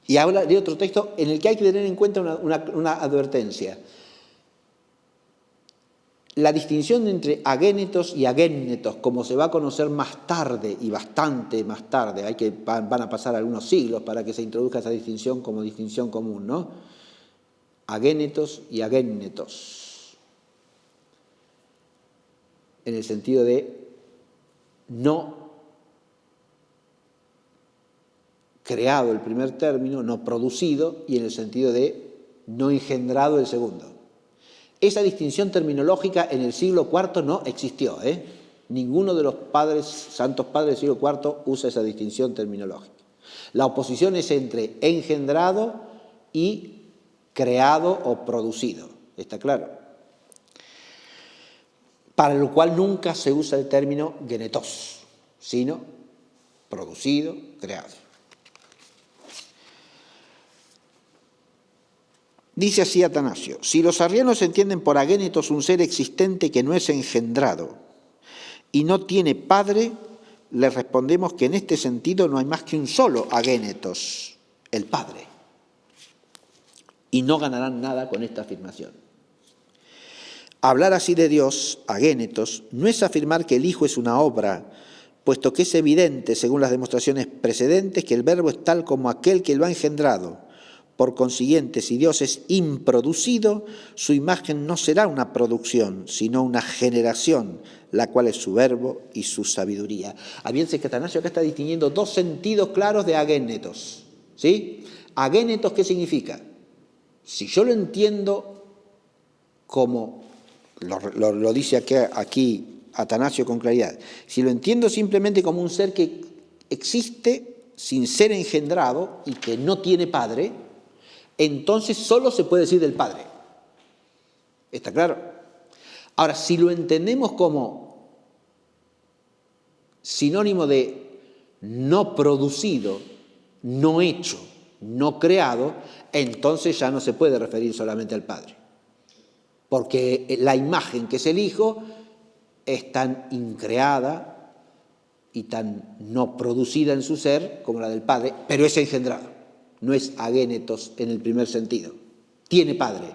Y habla de otro texto en el que hay que tener en cuenta una advertencia. La distinción entre agénetos y agénetos, como se va a conocer más tarde y bastante más tarde, van a pasar algunos siglos para que se introduzca esa distinción como distinción común, ¿no? Agénetos y agénetos, en el sentido de no creado el primer término, no producido, y en el sentido de no engendrado el segundo. Esa distinción terminológica en el siglo IV no existió, Ninguno de los santos padres del siglo IV usa esa distinción terminológica. La oposición es entre engendrado y creado o producido, ¿está claro? Para lo cual nunca se usa el término genetos, sino producido, creado. Dice así Atanasio: si los arrianos entienden por agénetos un ser existente que no es engendrado y no tiene padre, les respondemos que en este sentido no hay más que un solo agénetos, el Padre. Y no ganarán nada con esta afirmación. Hablar así de Dios, agénetos, no es afirmar que el Hijo es una obra, puesto que es evidente, según las demostraciones precedentes, que el Verbo es tal como aquel que lo ha engendrado. Por consiguiente, si Dios es improducido, su imagen no será una producción, sino una generación, la cual es su verbo y su sabiduría. Fíjense que Atanasio acá está distinguiendo dos sentidos claros de agénetos, ¿sí? Agénetos, ¿qué significa? Si yo lo entiendo como, lo dice aquí Atanasio con claridad, si lo entiendo simplemente como un ser que existe sin ser engendrado y que no tiene padre, entonces solo se puede decir del Padre. ¿Está claro? Ahora, si lo entendemos como sinónimo de no producido, no hecho, no creado, entonces ya no se puede referir solamente al Padre. Porque la imagen que es el Hijo es tan increada y tan no producida en su ser como la del Padre, pero es engendrado. No es agénetos en el primer sentido. Tiene Padre,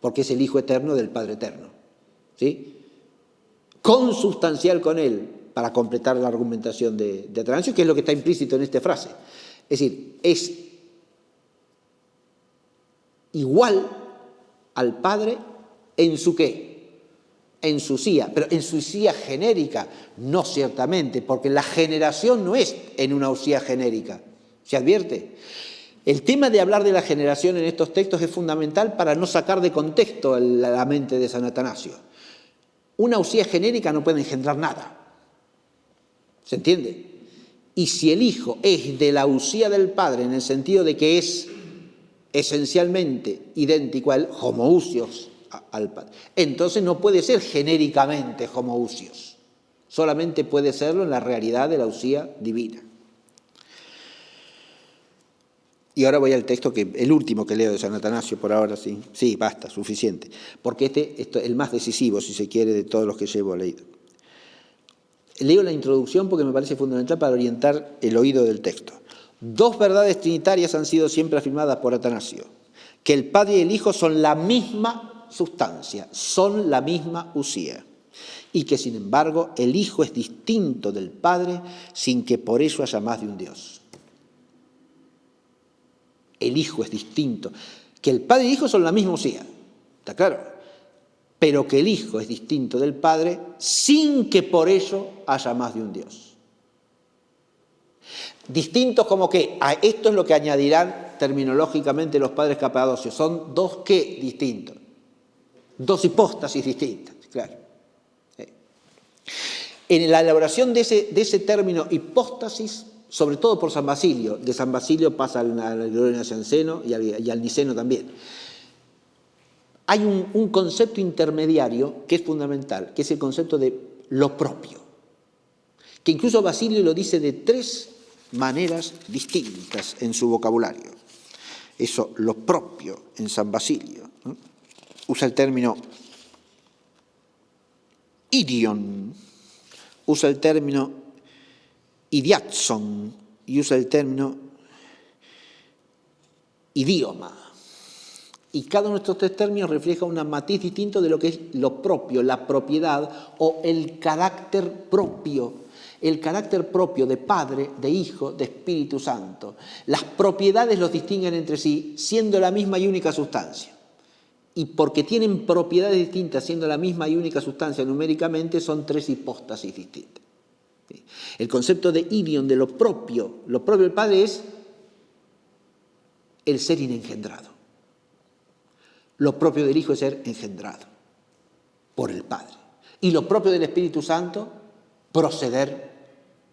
porque es el Hijo eterno del Padre eterno, ¿sí? Consubstancial con Él, para completar la argumentación de Atanasio, que es lo que está implícito en esta frase. Es decir, es igual al Padre en su ¿qué? En su sía, pero en su usía genérica, no ciertamente, porque la generación no es en una usía genérica. ¿Se advierte? El tema de hablar de la generación en estos textos es fundamental para no sacar de contexto la mente de San Atanasio. Una usía genérica no puede engendrar nada. ¿Se entiende? Y si el Hijo es de la usía del Padre en el sentido de que es esencialmente idéntico a él, homoousios al Padre, entonces no puede ser genéricamente homoousios. Solamente puede serlo en la realidad de la usía divina. Y ahora voy al texto, el último que leo de San Atanasio por ahora, sí. Sí, basta, suficiente. Porque esto es el más decisivo, si se quiere, de todos los que llevo leído. Leo la introducción porque me parece fundamental para orientar el oído del texto. Dos verdades trinitarias han sido siempre afirmadas por Atanasio: que el Padre y el Hijo son la misma sustancia, son la misma usía, y que sin embargo el Hijo es distinto del Padre sin que por eso haya más de un Dios. El Hijo es distinto. Que el Padre y el Hijo son la misma usía, ¿está claro? Pero que el Hijo es distinto del Padre sin que por ello haya más de un Dios. Distintos como que, a esto es lo que añadirán terminológicamente los padres capadocios, son dos ¿qué? Distintos. Dos hipóstasis distintas, claro. En la elaboración de ese término hipóstasis, sobre todo por San Basilio, de San Basilio pasa al Gregorio Nacianceno y al Niceno también. Hay un concepto intermediario que es fundamental, que es el concepto de lo propio, que incluso Basilio lo dice de tres maneras distintas en su vocabulario. Eso, lo propio, en San Basilio, ¿no? Usa el término idion, usa el término idiazon y usa el término idioma. Y cada uno de estos tres términos refleja un matiz distinto de lo que es lo propio, la propiedad o el carácter propio. El carácter propio de Padre, de Hijo, de Espíritu Santo. Las propiedades los distinguen entre sí, siendo la misma y única sustancia. Y porque tienen propiedades distintas, siendo la misma y única sustancia numéricamente, son tres hipóstasis distintas. El concepto de idion, de lo propio del Padre es el ser inengendrado. Lo propio del Hijo es ser engendrado por el Padre. Y lo propio del Espíritu Santo, proceder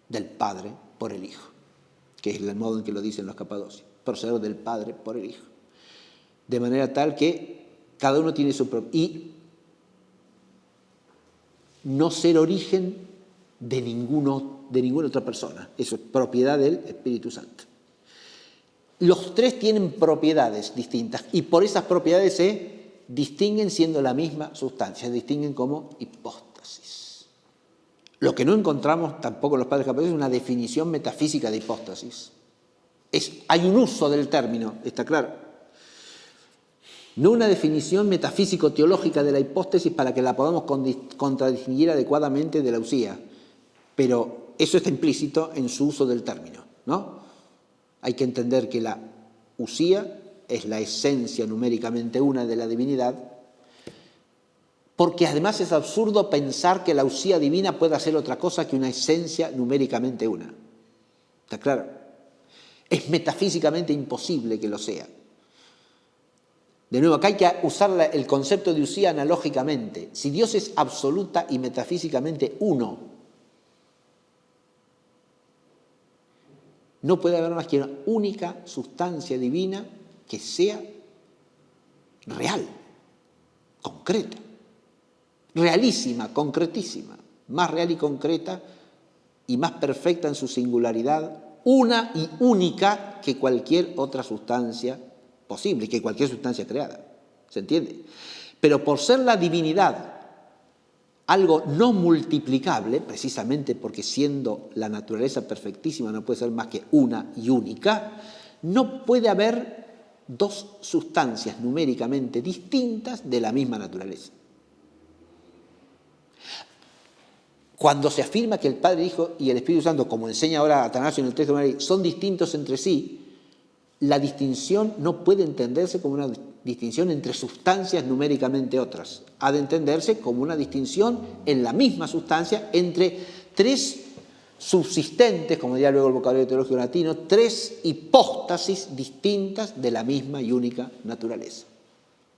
del Padre por el Hijo, que es el modo en que lo dicen los capadocios, proceder del Padre por el Hijo. De manera tal que cada uno tiene su propio... Y no ser origen de ninguna otra persona. Eso es propiedad del Espíritu Santo. Los tres tienen propiedades distintas y por esas propiedades se distinguen siendo la misma sustancia, se distinguen como hipóstasis. Lo que no encontramos tampoco en los padres capadocios es una definición metafísica de hipóstasis. Hay un uso del término, está claro. No una definición metafísico-teológica de la hipóstasis para que la podamos contradistinguir adecuadamente de la usía, pero eso está implícito en su uso del término, ¿no? Hay que entender que la usía es la esencia numéricamente una de la divinidad, porque además es absurdo pensar que la usía divina pueda ser otra cosa que una esencia numéricamente una. ¿Está claro? Es metafísicamente imposible que lo sea. De nuevo, acá hay que usar el concepto de usía analógicamente. Si Dios es absoluta y metafísicamente uno, no puede haber más que una única sustancia divina que sea real, concreta, realísima, concretísima, más real y concreta y más perfecta en su singularidad, una y única que cualquier otra sustancia posible, que cualquier sustancia creada. ¿Se entiende? Pero por ser la divinidad algo no multiplicable, precisamente porque siendo la naturaleza perfectísima no puede ser más que una y única, no puede haber dos sustancias numéricamente distintas de la misma naturaleza. Cuando se afirma que el Padre, el Hijo y el Espíritu Santo, como enseña ahora Atanasio en el texto de María, son distintos entre sí, la distinción no puede entenderse como una distinción entre sustancias numéricamente otras. Ha de entenderse como una distinción en la misma sustancia entre tres subsistentes, como diría luego el vocabulario teológico latino, tres hipóstasis distintas de la misma y única naturaleza.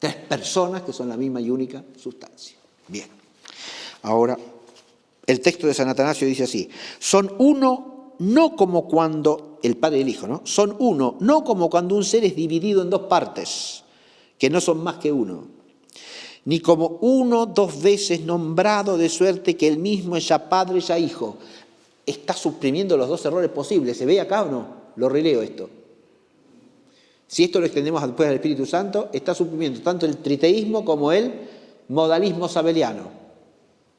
Tres personas que son la misma y única sustancia. Bien. Ahora, el texto de San Atanasio dice así: son uno, no como cuando el Padre y el Hijo, ¿no? Son uno, no como cuando un ser es dividido en dos partes, que no son más que uno, ni como uno dos veces nombrado, de suerte que el mismo es ya Padre, ya Hijo. Está suprimiendo los dos errores posibles. ¿Se ve acá o no? Lo releo esto. Si esto lo extendemos después al Espíritu Santo, está suprimiendo tanto el triteísmo como el modalismo sabeliano.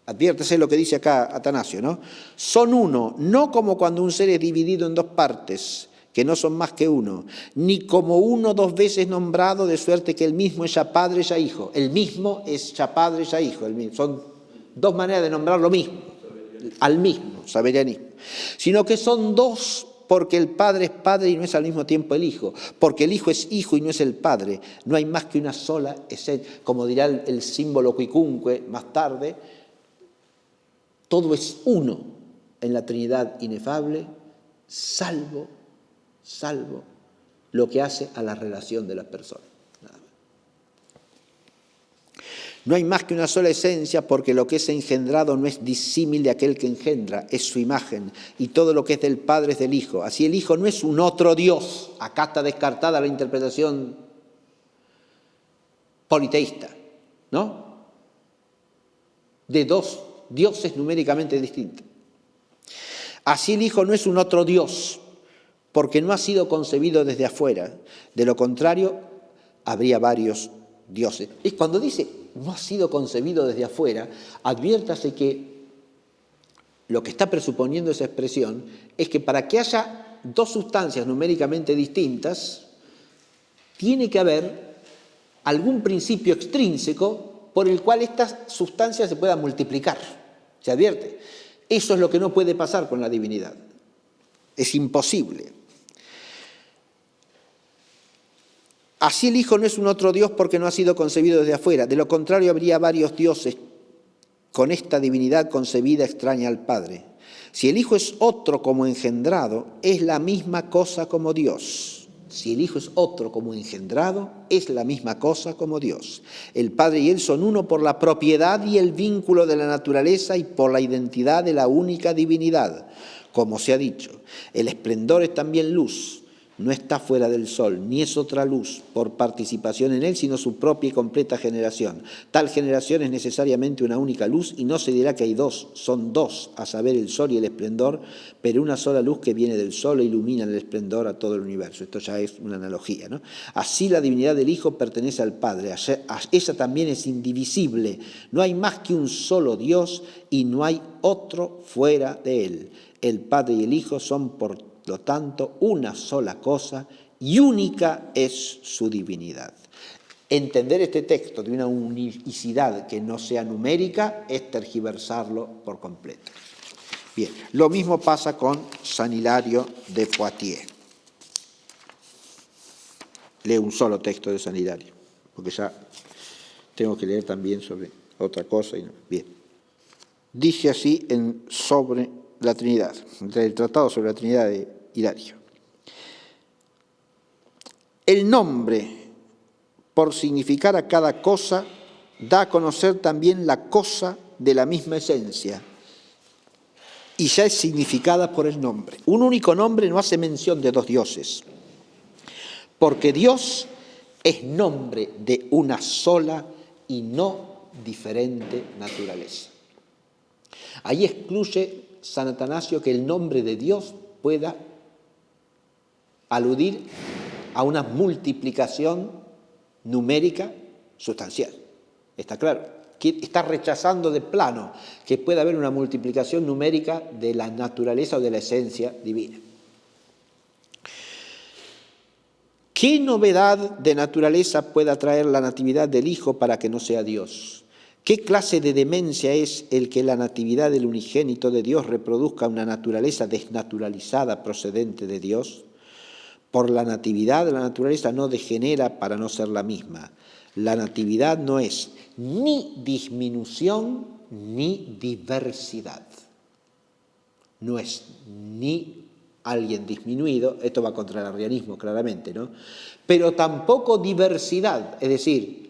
Adviértese lo que dice acá Atanasio, ¿no? Son uno, no como cuando un ser es dividido en dos partes, que no son más que uno, ni como uno dos veces nombrado, de suerte que el mismo es ya Padre, ya Hijo. El mismo es ya Padre, ya Hijo. Son dos maneras de nombrar lo mismo, al mismo, sabelianismo. Sino que son dos, porque el Padre es Padre y no es al mismo tiempo el Hijo, porque el Hijo es Hijo y no es el Padre. No hay más que una sola esencia, como dirá el símbolo cuicunque más tarde. Todo es uno en la Trinidad inefable, salvo lo que hace a la relación de las personas. Nada más. No hay más que una sola esencia, porque lo que es engendrado no es disímil de aquel que engendra, es su imagen, y todo lo que es del Padre es del Hijo. Así el Hijo no es un otro Dios. Acá está descartada la interpretación politeísta, ¿no? De dos dioses numéricamente distintos. Así el Hijo no es un otro Dios, porque no ha sido concebido desde afuera. De lo contrario, habría varios dioses. Es cuando dice no ha sido concebido desde afuera, adviértase que lo que está presuponiendo esa expresión es que para que haya dos sustancias numéricamente distintas, tiene que haber algún principio extrínseco por el cual estas sustancias se puedan multiplicar. ¿Se advierte? Eso es lo que no puede pasar con la divinidad. Es imposible. Así el Hijo no es un otro Dios porque no ha sido concebido desde afuera. De lo contrario, habría varios dioses con esta divinidad concebida extraña al Padre. Si el Hijo es otro como engendrado, es la misma cosa como Dios. Si el Hijo es otro como engendrado, es la misma cosa como Dios. El Padre y Él son uno por la propiedad y el vínculo de la naturaleza y por la identidad de la única divinidad. Como se ha dicho, el esplendor es también luz. No está fuera del sol, ni es otra luz por participación en él, sino su propia y completa generación. Tal generación es necesariamente una única luz y no se dirá que hay dos, son dos, a saber el sol y el esplendor, pero una sola luz que viene del sol e ilumina el esplendor a todo el universo. Esto ya es una analogía, ¿no? Así la divinidad del Hijo pertenece al Padre, ella también es indivisible. No hay más que un solo Dios y no hay otro fuera de él. El Padre y el Hijo son por lo tanto, una sola cosa y única es su divinidad. Entender este texto de una unicidad que no sea numérica es tergiversarlo por completo. Bien, lo mismo pasa con San Hilario de Poitiers. Leo un solo texto de San Hilario, porque ya tengo que leer también sobre otra cosa. Bien, dice así sobre la Trinidad, el Tratado sobre la Trinidad de Hilario. El nombre, por significar a cada cosa, da a conocer también la cosa de la misma esencia y ya es significada por el nombre. Un único nombre no hace mención de dos dioses, porque Dios es nombre de una sola y no diferente naturaleza. Ahí excluye San Atanasio que el nombre de Dios pueda aludir a una multiplicación numérica sustancial. ¿Está claro? Que está rechazando de plano que pueda haber una multiplicación numérica de la naturaleza o de la esencia divina. ¿Qué novedad de naturaleza puede atraer la natividad del Hijo para que no sea Dios? ¿Qué clase de demencia es el que la natividad del unigénito de Dios reproduzca una naturaleza desnaturalizada procedente de Dios? Por la natividad, la naturaleza no degenera para no ser la misma. La natividad no es ni disminución ni diversidad. No es ni alguien disminuido, esto va contra el arrianismo claramente, ¿no? Pero tampoco diversidad, es decir,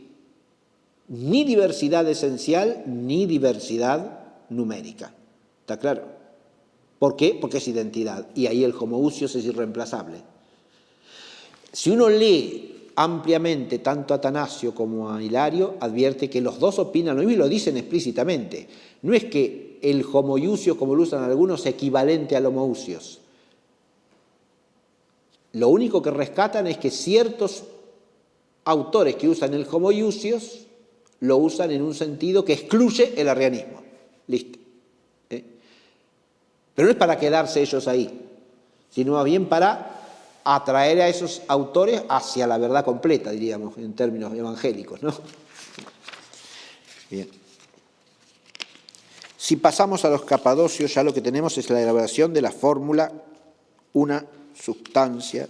ni diversidad esencial, ni diversidad numérica. ¿Está claro? ¿Por qué? Porque es identidad. Y ahí el homoousios es irreemplazable. Si uno lee ampliamente tanto a Atanasio como a Hilario, advierte que los dos opinan lo mismo y lo dicen explícitamente. No es que el homoousios, como lo usan algunos, es equivalente al homoousios. Lo único que rescatan es que ciertos autores que usan el homoousios lo usan en un sentido que excluye el arrianismo. Listo. Pero no es para quedarse ellos ahí, sino más bien para atraer a esos autores hacia la verdad completa, diríamos, en términos evangélicos, ¿no? Bien. Si pasamos a los capadocios, ya lo que tenemos es la elaboración de la fórmula, una sustancia,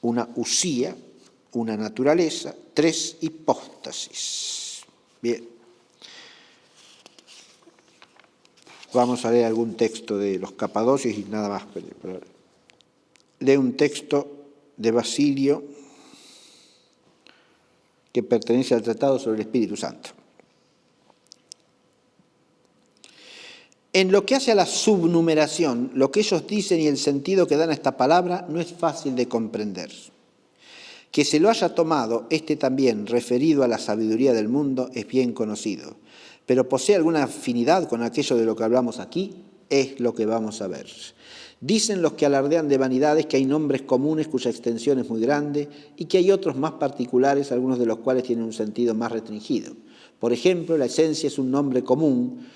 una usía, una naturaleza, tres hipóstasis. Bien. Vamos a leer algún texto de los capadocios y nada más. Leo un texto de Basilio que pertenece al Tratado sobre el Espíritu Santo. En lo que hace a la subnumeración, lo que ellos dicen y el sentido que dan a esta palabra no es fácil de comprender. Que se lo haya tomado este también referido a la sabiduría del mundo es bien conocido, pero posee alguna afinidad con aquello de lo que hablamos aquí, es lo que vamos a ver. Dicen los que alardean de vanidades que hay nombres comunes cuya extensión es muy grande y que hay otros más particulares, algunos de los cuales tienen un sentido más restringido. Por ejemplo, la esencia es un nombre común,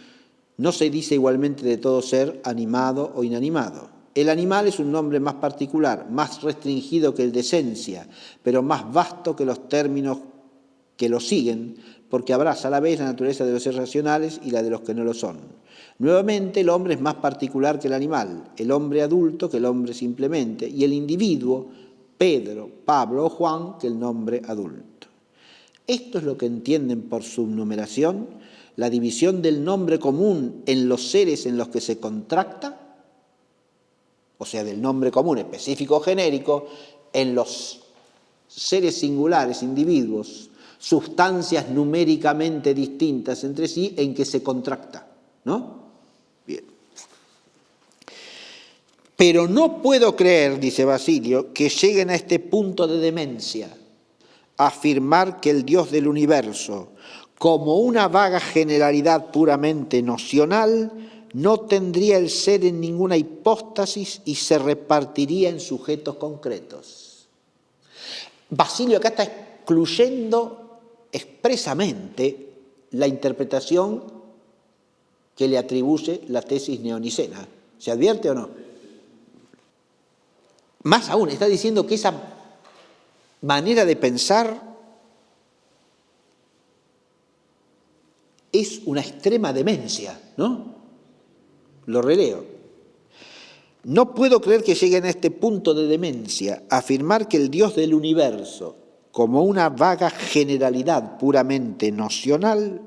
no se dice igualmente de todo ser animado o inanimado. El animal es un nombre más particular, más restringido que el de esencia, pero más vasto que los términos que lo siguen, porque abraza a la vez la naturaleza de los seres racionales y la de los que no lo son. Nuevamente, el hombre es más particular que el animal, el hombre adulto que el hombre simplemente, y el individuo, Pedro, Pablo o Juan, que el nombre adulto. Esto es lo que entienden por subnumeración, la división del nombre común en los seres en los que se contracta, o sea, del nombre común específico o genérico, en los seres singulares, individuos, sustancias numéricamente distintas entre sí en que se contracta, ¿no? Bien. Pero no puedo creer, dice Basilio, que lleguen a este punto de demencia, afirmar que el Dios del universo, como una vaga generalidad puramente nocional, no tendría el ser en ninguna hipóstasis y se repartiría en sujetos concretos. Basilio acá está excluyendo expresamente la interpretación que le atribuye la tesis neonicena. ¿Se advierte o no? Más aún, está diciendo que esa manera de pensar es una extrema demencia, ¿no? Lo releo. No puedo creer que lleguen a este punto de demencia, afirmar que el Dios del universo, como una vaga generalidad puramente nocional,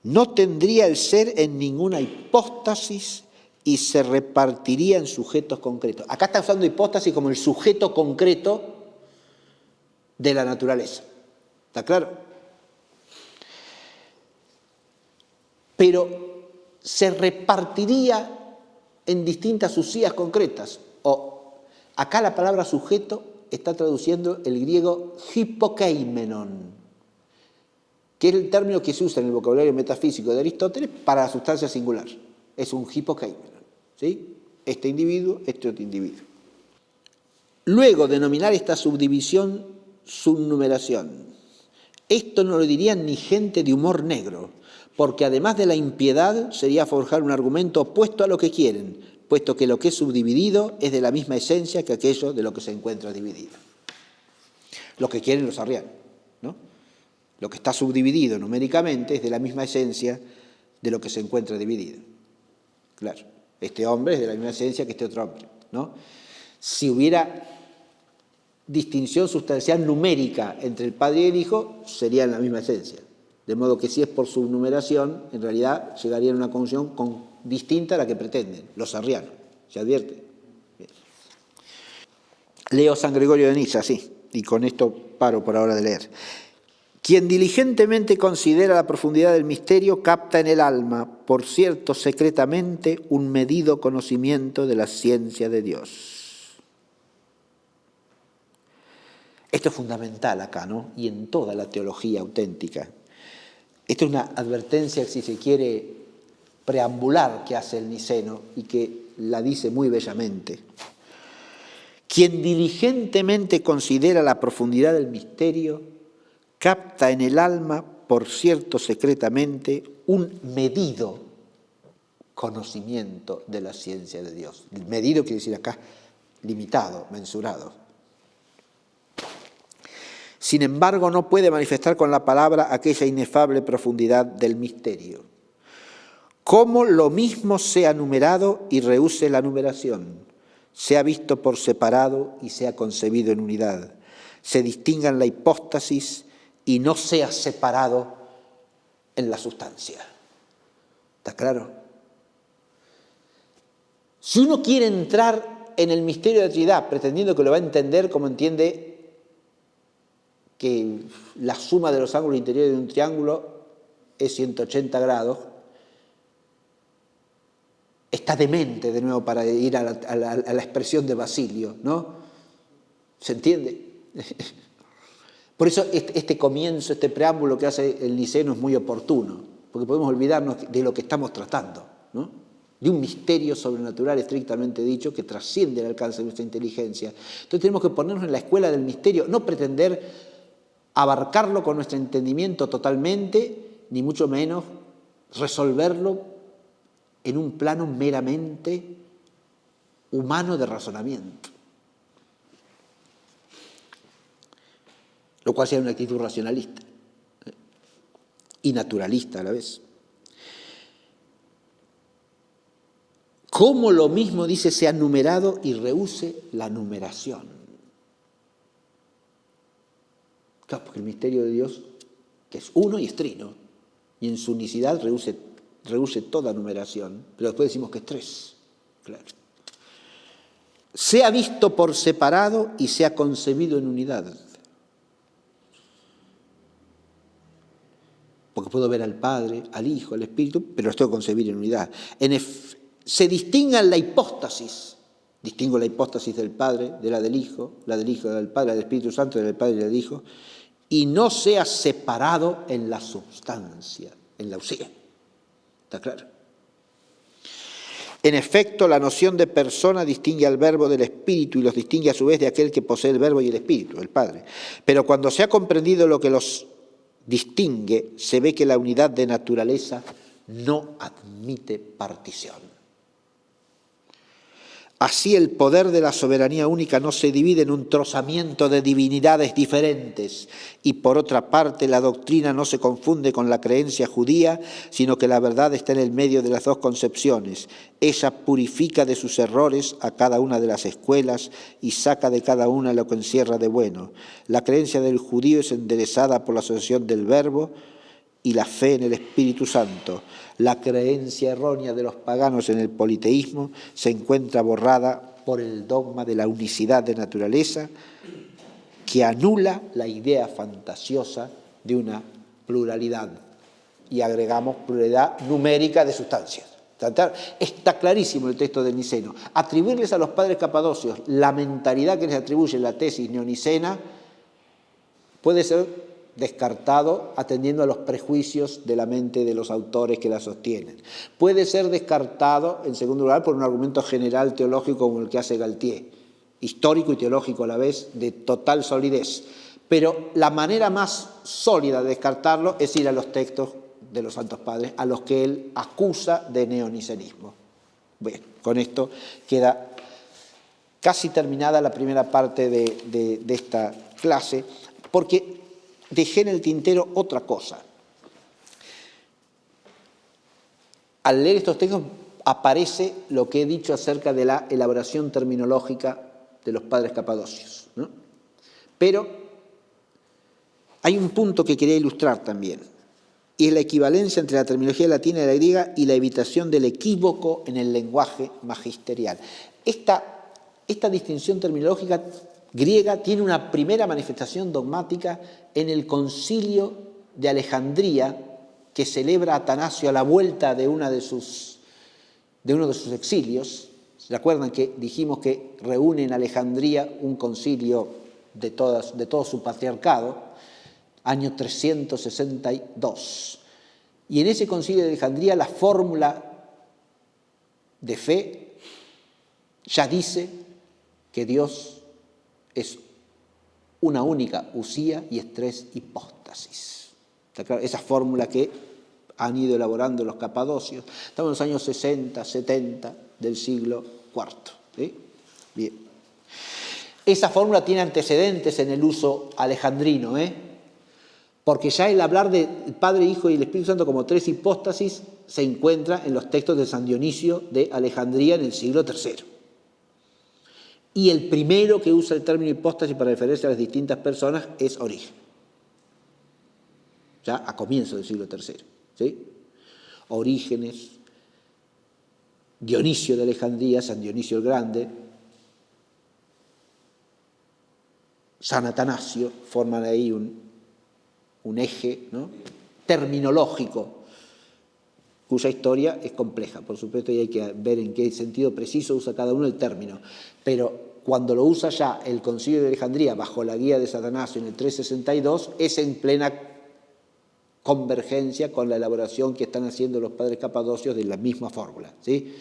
no tendría el ser en ninguna hipóstasis y se repartiría en sujetos concretos. Acá está usando hipóstasis como el sujeto concreto de la naturaleza. ¿Está claro? Pero se repartiría en distintas usías concretas. O acá la palabra sujeto está traduciendo el griego hipokeimenon, que es el término que se usa en el vocabulario metafísico de Aristóteles para la sustancia singular. Es un hipokeimenon, ¿sí? Este individuo, este otro individuo. Luego, denominar esta subdivisión subnumeración. Esto no lo dirían ni gente de humor negro, porque además de la impiedad sería forjar un argumento opuesto a lo que quieren, puesto que lo que es subdividido es de la misma esencia que aquello de lo que se encuentra dividido. Lo que quieren los arrianos, ¿no? Lo que está subdividido numéricamente es de la misma esencia de lo que se encuentra dividido. Claro, este hombre es de la misma esencia que este otro hombre, ¿no? Si hubiera distinción sustancial numérica entre el Padre y el Hijo, serían la misma esencia. De modo que si es por subnumeración, en realidad llegarían a una conclusión distinta a la que pretenden los arrianos. ¿Se advierte? Bien. Leo San Gregorio de Niza, sí, y con esto paro por ahora de leer. Quien diligentemente considera la profundidad del misterio capta en el alma, por cierto secretamente, un medido conocimiento de la ciencia de Dios. Esto es fundamental acá, ¿no? Y en toda la teología auténtica. Esta es una advertencia, si se quiere, preambular que hace el niceno y que la dice muy bellamente. Quien diligentemente considera la profundidad del misterio, capta en el alma, por cierto secretamente, un medido conocimiento de la ciencia de Dios. Medido quiere decir acá limitado, mensurado. Sin embargo, no puede manifestar con la palabra aquella inefable profundidad del misterio. Cómo lo mismo sea numerado y rehúse la numeración, sea visto por separado y sea concebido en unidad, se distinga en la hipóstasis y no sea separado en la sustancia. ¿Está claro? Si uno quiere entrar en el misterio de la Trinidad pretendiendo que lo va a entender como entiende que la suma de los ángulos interiores de un triángulo es 180 grados, está demente de nuevo para ir a la expresión de Basilio, ¿no? ¿Se entiende? Por eso este comienzo, este preámbulo que hace el niceno es muy oportuno, porque podemos olvidarnos de lo que estamos tratando, ¿no? De un misterio sobrenatural estrictamente dicho que trasciende el alcance de nuestra inteligencia. Entonces tenemos que ponernos en la escuela del misterio, no pretender abarcarlo con nuestro entendimiento totalmente, ni mucho menos resolverlo en un plano meramente humano de razonamiento, lo cual sea una actitud racionalista y naturalista a la vez. Cómo lo mismo, dice, sea numerado y rehúse la numeración. Claro, porque el misterio de Dios, que es uno y es trino, y en su unicidad rehúse toda numeración, pero después decimos que es tres, claro. Sea visto por separado y sea concebido en unidad. Porque puedo ver al Padre, al Hijo, al Espíritu, pero los tengo que concebir en unidad. Se distingan la hipóstasis. Distingo la hipóstasis del Padre, de la del Hijo del Padre, del Espíritu Santo, del Padre y del Hijo, y no sea separado en la substancia, en la usía. ¿Está claro? En efecto, la noción de persona distingue al Verbo del Espíritu y los distingue a su vez de aquel que posee el Verbo y el Espíritu, el Padre. Pero cuando se ha comprendido lo que los distingue, se ve que la unidad de naturaleza no admite partición. Así el poder de la soberanía única no se divide en un trozamiento de divinidades diferentes y por otra parte la doctrina no se confunde con la creencia judía, sino que la verdad está en el medio de las dos concepciones. Ella purifica de sus errores a cada una de las escuelas y saca de cada una lo que encierra de bueno. La creencia del judío es enderezada por la asociación del Verbo y la fe en el Espíritu Santo. La creencia errónea de los paganos en el politeísmo se encuentra borrada por el dogma de la unicidad de naturaleza que anula la idea fantasiosa de una pluralidad. Y agregamos pluralidad numérica de sustancias. Está clarísimo el texto de Niceno. Atribuirles a los padres capadocios la mentalidad que les atribuye la tesis neonicena puede ser descartado atendiendo a los prejuicios de la mente de los autores que la sostienen. Puede ser descartado, en segundo lugar, por un argumento general teológico como el que hace Galtier, histórico y teológico a la vez, de total solidez. Pero la manera más sólida de descartarlo es ir a los textos de los Santos Padres, a los que él acusa de neonicenismo. Bien, con esto queda casi terminada la primera parte de esta clase, porque dejé en el tintero otra cosa. Al leer estos textos aparece lo que he dicho acerca de la elaboración terminológica de los padres capadocios, ¿no? Pero hay un punto que quería ilustrar también, y es la equivalencia entre la terminología latina y la griega y la evitación del equívoco en el lenguaje magisterial. Esta distinción terminológica griega tiene una primera manifestación dogmática en el Concilio de Alejandría que celebra Atanasio a la vuelta de uno de sus exilios. ¿Se acuerdan que dijimos que reúne en Alejandría un concilio de todo su patriarcado, año 362? Y en ese concilio de Alejandría la fórmula de fe ya dice que Dios es una única usía y es tres hipóstasis. ¿Está claro? Esa fórmula que han ido elaborando los capadocios. Estamos en los años 60, 70 del siglo IV. ¿Sí? Bien. Esa fórmula tiene antecedentes en el uso alejandrino, porque ya el hablar del Padre, Hijo y el Espíritu Santo como tres hipóstasis se encuentra en los textos de San Dionisio de Alejandría en el siglo III. Y el primero que usa el término hipóstasis para referirse a las distintas personas es Origen, ya a comienzos del siglo III. ¿Sí? Orígenes, Dionisio de Alejandría, San Dionisio el Grande, San Atanasio, forman ahí un eje, ¿no?, terminológico, cuya historia es compleja, por supuesto, y hay que ver en qué sentido preciso usa cada uno el término. Pero cuando lo usa ya el Concilio de Alejandría bajo la guía de San Atanasio en el 362, es en plena convergencia con la elaboración que están haciendo los padres capadocios de la misma fórmula, ¿sí?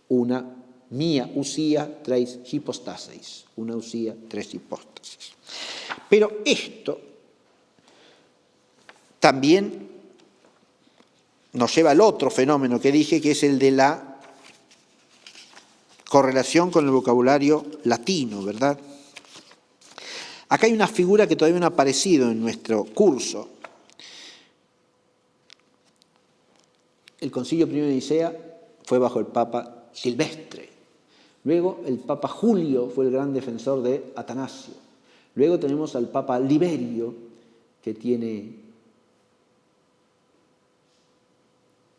Una mía usía, tres hipostasis. Una usía, tres hipóstasis. Pero esto también nos lleva al otro fenómeno que dije, que es el de la correlación con el vocabulario latino, ¿verdad? Acá hay una figura que todavía no ha aparecido en nuestro curso. El Concilio I de Nicea fue bajo el Papa Silvestre. Luego el Papa Julio fue el gran defensor de Atanasio. Luego tenemos al Papa Liberio, que tiene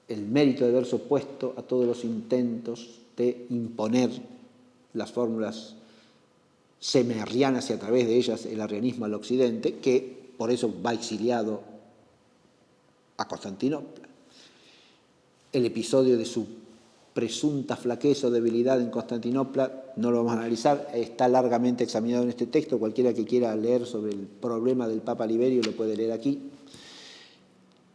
el mérito de haberse opuesto a todos los intentos de imponer las fórmulas semi-arrianas y a través de ellas el arrianismo al occidente, que por eso va exiliado a Constantinopla. El episodio de su presunta flaqueza o debilidad en Constantinopla no lo vamos a analizar, está largamente examinado en este texto, cualquiera que quiera leer sobre el problema del Papa Liberio lo puede leer aquí.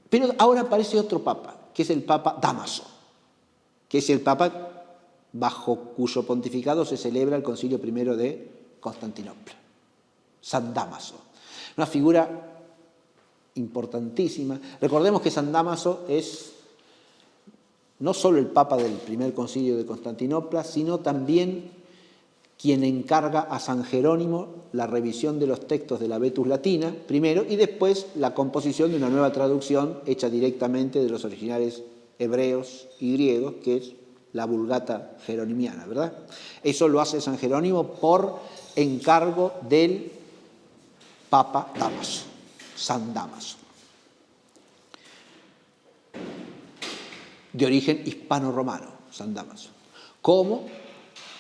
Pero ahora aparece otro papa, que es el Papa Dámaso, que es el papa bajo cuyo pontificado se celebra el Concilio I de Constantinopla, San Dámaso. Una figura importantísima. Recordemos que San Dámaso es no solo el papa del primer concilio de Constantinopla, sino también quien encarga a San Jerónimo la revisión de los textos de la Vetus Latina, primero, y después la composición de una nueva traducción hecha directamente de los originales hebreos y griegos, que es la Vulgata jeronimiana, ¿verdad? Eso lo hace San Jerónimo por encargo del Papa Dámaso, San Dámaso. De origen hispano-romano, San Dámaso. Como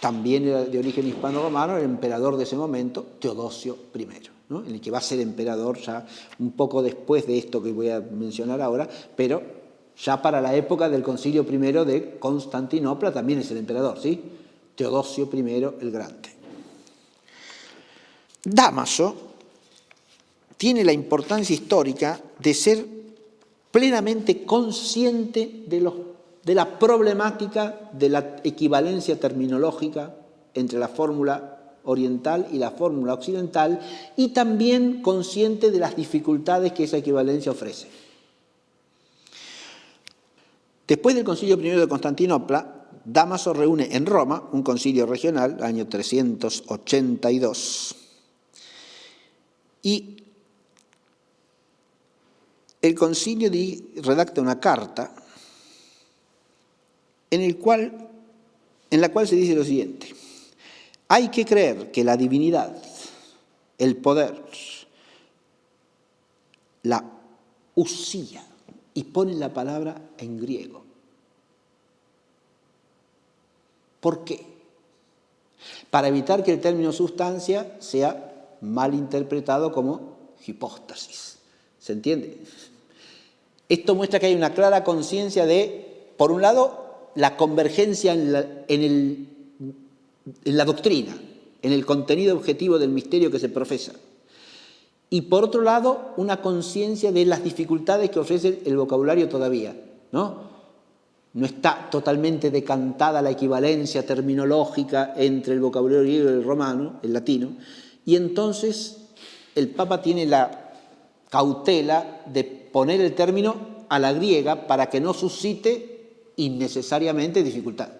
también era de origen hispano-romano el emperador de ese momento, Teodosio I, ¿no? En el que va a ser emperador ya un poco después de esto que voy a mencionar ahora, pero ya para la época del Concilio I de Constantinopla también es el emperador, ¿sí? Teodosio I el Grande. Dámaso tiene la importancia histórica de ser plenamente consciente de la problemática de la equivalencia terminológica entre la fórmula oriental y la fórmula occidental, y también consciente de las dificultades que esa equivalencia ofrece. Después del Concilio I de Constantinopla, Dámaso reúne en Roma un concilio regional, año 382, y el concilio redacta una carta en la cual se dice lo siguiente: hay que creer que la divinidad, el poder, la usía, y pone la palabra en griego. ¿Por qué? Para evitar que el término sustancia sea mal interpretado como hipóstasis. ¿Se entiende? Esto muestra que hay una clara conciencia de, por un lado, la convergencia en la doctrina, en el contenido objetivo del misterio que se profesa. Y por otro lado, una conciencia de las dificultades que ofrece el vocabulario todavía, ¿no? No está totalmente decantada la equivalencia terminológica entre el vocabulario griego y el romano, el latino, y entonces el Papa tiene la cautela de poner el término a la griega para que no suscite innecesariamente dificultad.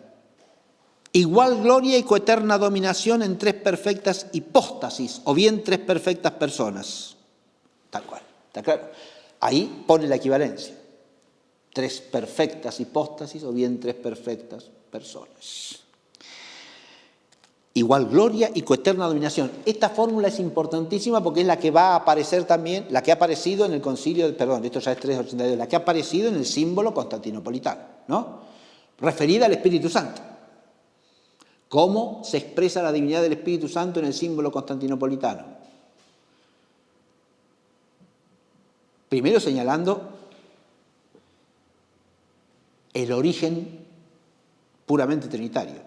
Igual gloria y coeterna dominación en tres perfectas hipóstasis, o bien tres perfectas personas. Tal cual, ¿está claro? Ahí pone la equivalencia. Tres perfectas hipóstasis, o bien tres perfectas personas. Igual gloria y coeterna dominación. Esta fórmula es importantísima porque es la que va a aparecer también, la que ha aparecido en el concilio, perdón, esto ya es 382, la que ha aparecido en el símbolo constantinopolitano, ¿no? Referida al Espíritu Santo. ¿Cómo se expresa la divinidad del Espíritu Santo en el símbolo constantinopolitano? Primero señalando el origen puramente trinitario.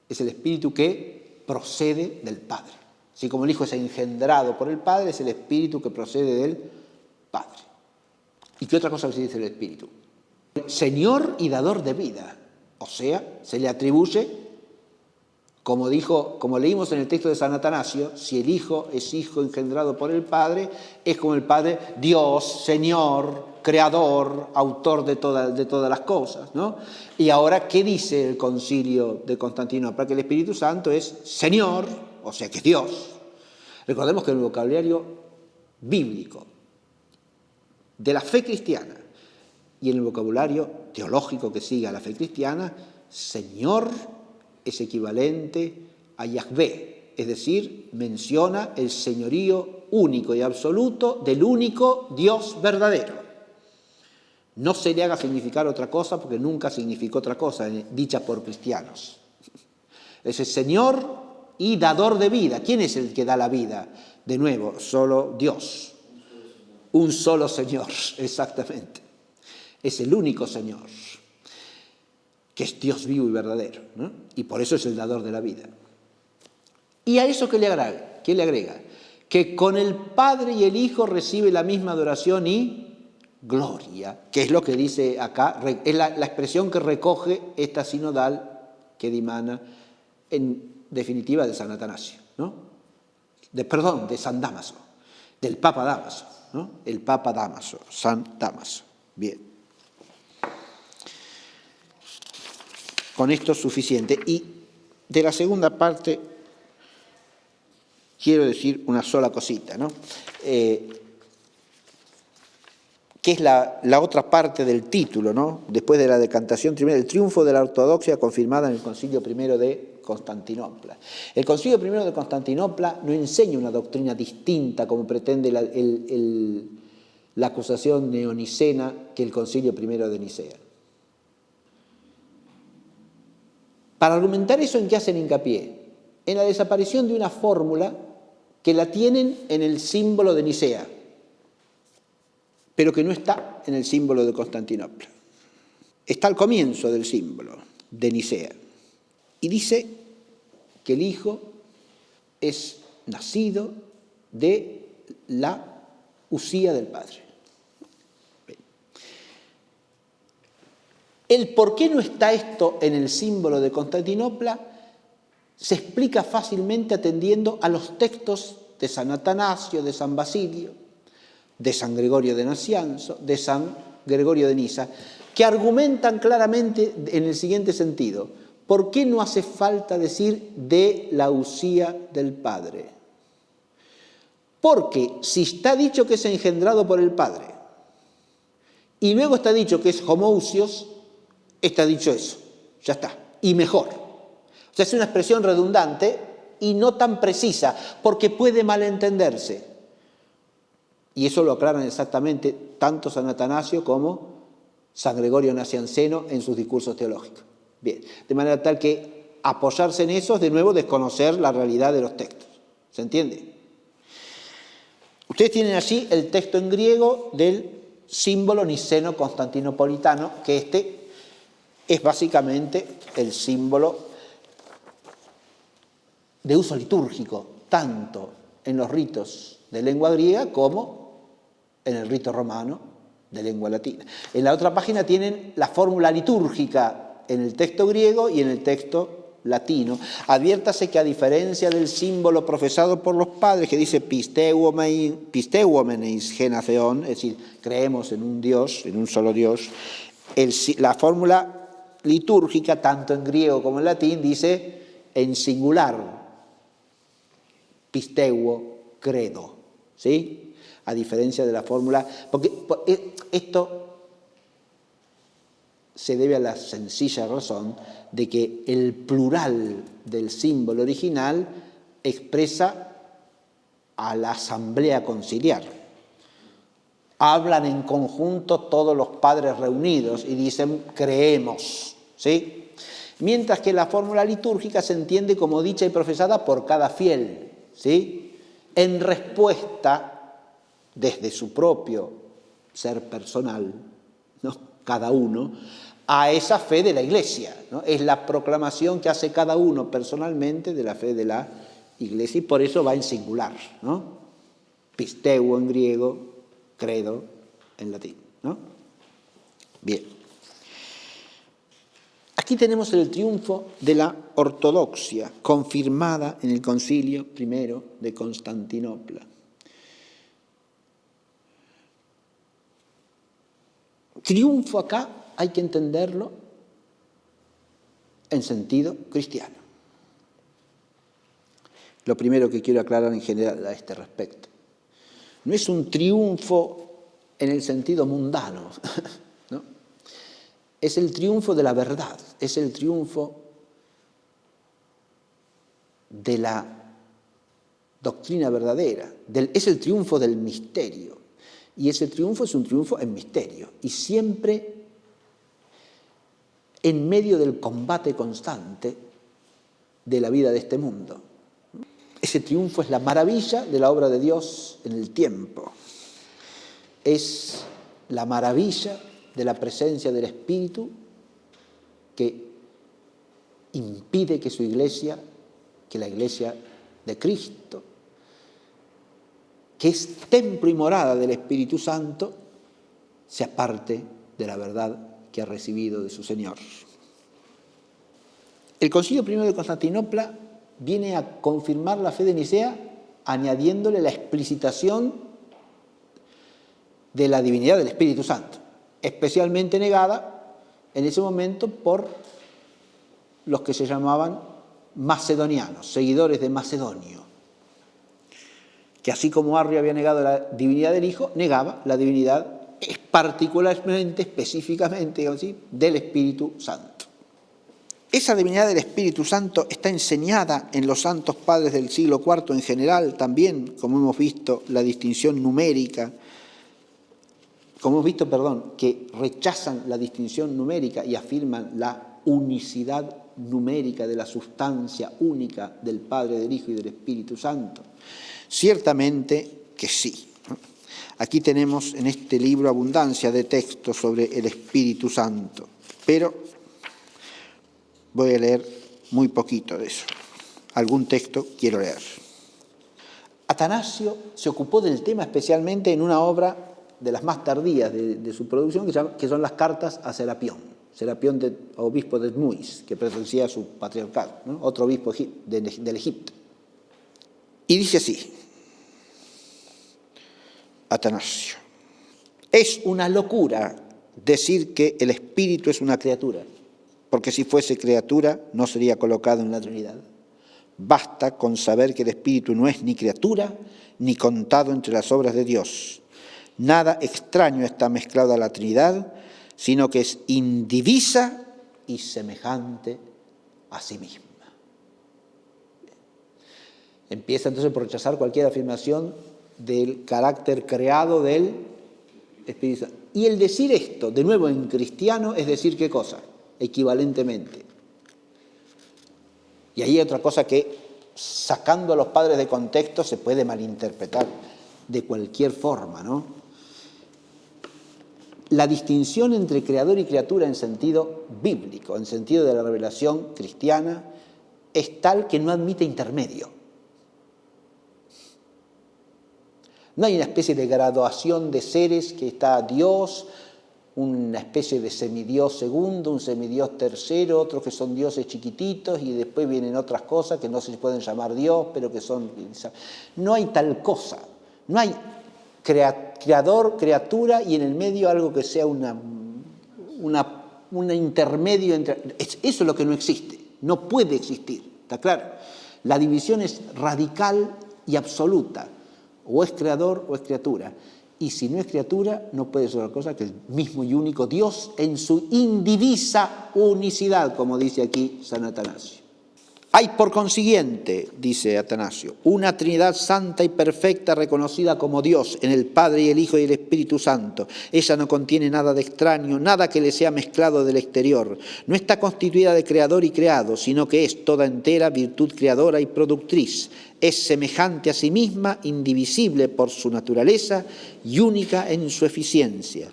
Es el Espíritu que procede del Padre. Así como el Hijo es engendrado por el Padre, es el Espíritu que procede del Padre. ¿Y qué otra cosa se dice del Espíritu? Señor y dador de vida. O sea, se le atribuye Como leímos en el texto de San Atanasio, si el Hijo es Hijo engendrado por el Padre, es como el Padre, Dios, Señor, Creador, Autor de todas las cosas, ¿no? Y ahora, ¿qué dice el Concilio de Constantinopla? Que el Espíritu Santo es Señor, o sea que es Dios. Recordemos que en el vocabulario bíblico de la fe cristiana y en el vocabulario teológico que sigue a la fe cristiana, Señor es equivalente a Yahvé, es decir, menciona el señorío único y absoluto del único Dios verdadero. No se le haga significar otra cosa porque nunca significó otra cosa dicha por cristianos. Es el Señor y dador de vida. ¿Quién es el que da la vida? De nuevo, solo Dios. Un solo Señor, exactamente. Es el único Señor, que es Dios vivo y verdadero, ¿no? Y por eso es el dador de la vida. ¿Y a eso qué le agrega? Que con el Padre y el Hijo recibe la misma adoración y gloria, que es lo que dice acá, es la expresión que recoge esta sinodal que dimana en definitiva de San Atanasio, ¿no? De San Dámaso, del Papa Dámaso, ¿no? El Papa Dámaso, San Dámaso. Bien. Con esto es suficiente. Y de la segunda parte quiero decir una sola cosita, ¿no? Que es la otra parte del título, ¿no? Después de la decantación trinitaria, el triunfo de la ortodoxia confirmada en el Concilio I de Constantinopla. El Concilio I de Constantinopla no enseña una doctrina distinta como pretende la acusación neonicena que el Concilio I de Nicea. Para argumentar eso, ¿en qué hacen hincapié? En la desaparición de una fórmula que la tienen en el símbolo de Nicea, pero que no está en el símbolo de Constantinopla. Está al comienzo del símbolo de Nicea. Y dice que el Hijo es nacido de la usía del Padre. El por qué no está esto en el símbolo de Constantinopla se explica fácilmente atendiendo a los textos de San Atanasio, de San Basilio, de San Gregorio de Nacianzo, de San Gregorio de Nisa, que argumentan claramente en el siguiente sentido. ¿Por qué no hace falta decir de la usía del Padre? Porque si está dicho que es engendrado por el Padre y luego está dicho que es homoousios, está dicho eso, ya está, y mejor. O sea, es una expresión redundante y no tan precisa, porque puede malentenderse. Y eso lo aclaran exactamente tanto San Atanasio como San Gregorio Nacianceno en sus discursos teológicos. Bien, de manera tal que apoyarse en eso es de nuevo desconocer la realidad de los textos. ¿Se entiende? Ustedes tienen allí el texto en griego del símbolo niceno constantinopolitano, que es básicamente el símbolo de uso litúrgico, tanto en los ritos de lengua griega como en el rito romano de lengua latina. En la otra página tienen la fórmula litúrgica en el texto griego y en el texto latino. Adviértase que a diferencia del símbolo profesado por los padres que dice pisteuomeneis genatheon, es decir, creemos en un Dios, en un solo Dios, la fórmula litúrgica, tanto en griego como en latín, dice en singular, pisteuo, credo, ¿sí? A diferencia de la fórmula, porque esto se debe a la sencilla razón de que el plural del símbolo original expresa a la asamblea conciliar. Hablan en conjunto todos los padres reunidos y dicen creemos, ¿sí? Mientras que la fórmula litúrgica se entiende como dicha y profesada por cada fiel, ¿sí? En respuesta desde su propio ser personal, ¿no? Cada uno, a esa fe de la Iglesia, ¿no? Es la proclamación que hace cada uno personalmente de la fe de la Iglesia y por eso va en singular, ¿no? Pisteuo en griego, credo en latín, ¿no? Bien. Aquí tenemos el triunfo de la ortodoxia, confirmada en el Concilio I de Constantinopla. Triunfo acá hay que entenderlo en sentido cristiano. Lo primero que quiero aclarar en general a este respecto. No es un triunfo en el sentido mundano, ¿no? Es el triunfo de la verdad, es el triunfo de la doctrina verdadera, es el triunfo del misterio. Y ese triunfo es un triunfo en misterio y siempre en medio del combate constante de la vida de este mundo. Ese triunfo es la maravilla de la obra de Dios en el tiempo. Es la maravilla de la presencia del Espíritu que impide que su iglesia, que la iglesia de Cristo, que es templo y morada del Espíritu Santo, se aparte de la verdad que ha recibido de su Señor. El Concilio I de Constantinopla viene a confirmar la fe de Nicea añadiéndole la explicitación de la divinidad del Espíritu Santo, especialmente negada en ese momento por los que se llamaban macedonianos, seguidores de Macedonio, que así como Arrio había negado la divinidad del Hijo, negaba la divinidad particularmente, específicamente, digamos así, del Espíritu Santo. Esa divinidad del Espíritu Santo está enseñada en los santos padres del siglo IV en general, también, como hemos visto, la distinción numérica, que rechazan la distinción numérica y afirman la unicidad numérica de la sustancia única del Padre, del Hijo y del Espíritu Santo. Ciertamente que sí. Aquí tenemos en este libro abundancia de textos sobre el Espíritu Santo, pero voy a leer muy poquito de eso. Algún texto quiero leer. Atanasio se ocupó del tema especialmente en una obra de las más tardías de su producción, que son las cartas a Serapión. Serapión, obispo de Muis, que pertenecía a su patriarcado, ¿no? Otro obispo del Egipto. Y dice así, Atanasio: es una locura decir que el Espíritu es una criatura, porque si fuese criatura no sería colocado en la Trinidad. Basta con saber que el Espíritu no es ni criatura ni contado entre las obras de Dios. Nada extraño está mezclado a la Trinidad, sino que es indivisa y semejante a sí misma. Empieza entonces por rechazar cualquier afirmación del carácter creado del Espíritu Santo. Y el decir esto, de nuevo en cristiano, es decir, ¿qué cosa? Equivalentemente. Y ahí hay otra cosa que, sacando a los padres de contexto, se puede malinterpretar de cualquier forma, ¿no? La distinción entre creador y criatura en sentido bíblico, en sentido de la revelación cristiana, es tal que no admite intermedio. No hay una especie de graduación de seres que está Dios, una especie de semidios segundo, un semidios tercero, otros que son dioses chiquititos y después vienen otras cosas que no se pueden llamar Dios, pero que son... No hay tal cosa, no hay creador, criatura y en el medio algo que sea un intermedio entre... Eso es lo que no existe, no puede existir, ¿está claro? La división es radical y absoluta, o es creador o es criatura. Y si no es criatura, no puede ser otra cosa que el mismo y único Dios en su indivisa unicidad, como dice aquí San Atanasio. Hay, por consiguiente, dice Atanasio, una Trinidad santa y perfecta reconocida como Dios en el Padre y el Hijo y el Espíritu Santo. Ella no contiene nada de extraño, nada que le sea mezclado del exterior. No está constituida de creador y creado, sino que es toda entera virtud creadora y productriz. Es semejante a sí misma, indivisible por su naturaleza y única en su eficiencia.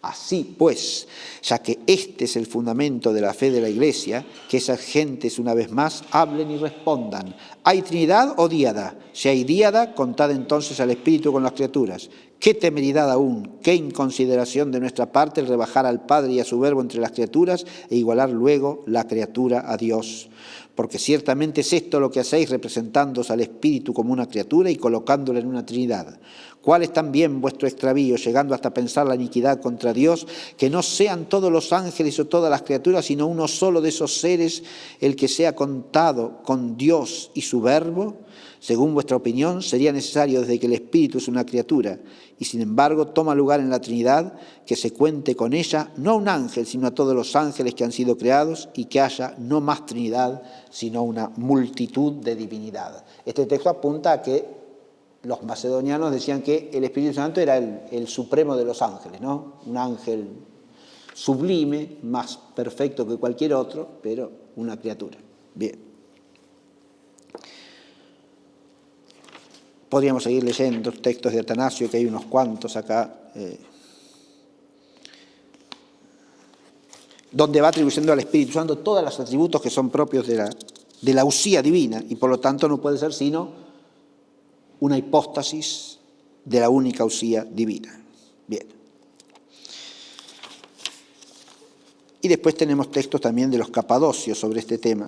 Así pues, ya que este es el fundamento de la fe de la Iglesia, que esas gentes una vez más hablen y respondan: ¿hay Trinidad o díada? Si hay díada, contad entonces al Espíritu con las criaturas. ¡Qué temeridad aún! ¡Qué inconsideración de nuestra parte el rebajar al Padre y a su Verbo entre las criaturas e igualar luego la criatura a Dios! Porque ciertamente es esto lo que hacéis, representándoos al Espíritu como una criatura y colocándole en una Trinidad. ¿Cuál es también vuestro extravío, llegando hasta pensar la iniquidad contra Dios, que no sean todos los ángeles o todas las criaturas, sino uno solo de esos seres el que sea contado con Dios y su Verbo? Según vuestra opinión, sería necesario, desde que el Espíritu es una criatura y sin embargo toma lugar en la Trinidad, que se cuente con ella no a un ángel, sino a todos los ángeles que han sido creados, y que haya no más Trinidad, sino una multitud de divinidad. Este texto apunta a que los macedonianos decían que el Espíritu Santo era el supremo de los ángeles, ¿no? Un ángel sublime, más perfecto que cualquier otro, pero una criatura. Bien. Podríamos seguir leyendo textos de Atanasio, que hay unos cuantos acá, donde va atribuyendo al Espíritu Santo todos los atributos que son propios de la usía divina, y por lo tanto no puede ser sino una hipóstasis de la única usía divina. Bien. Y después tenemos textos también de los capadocios sobre este tema.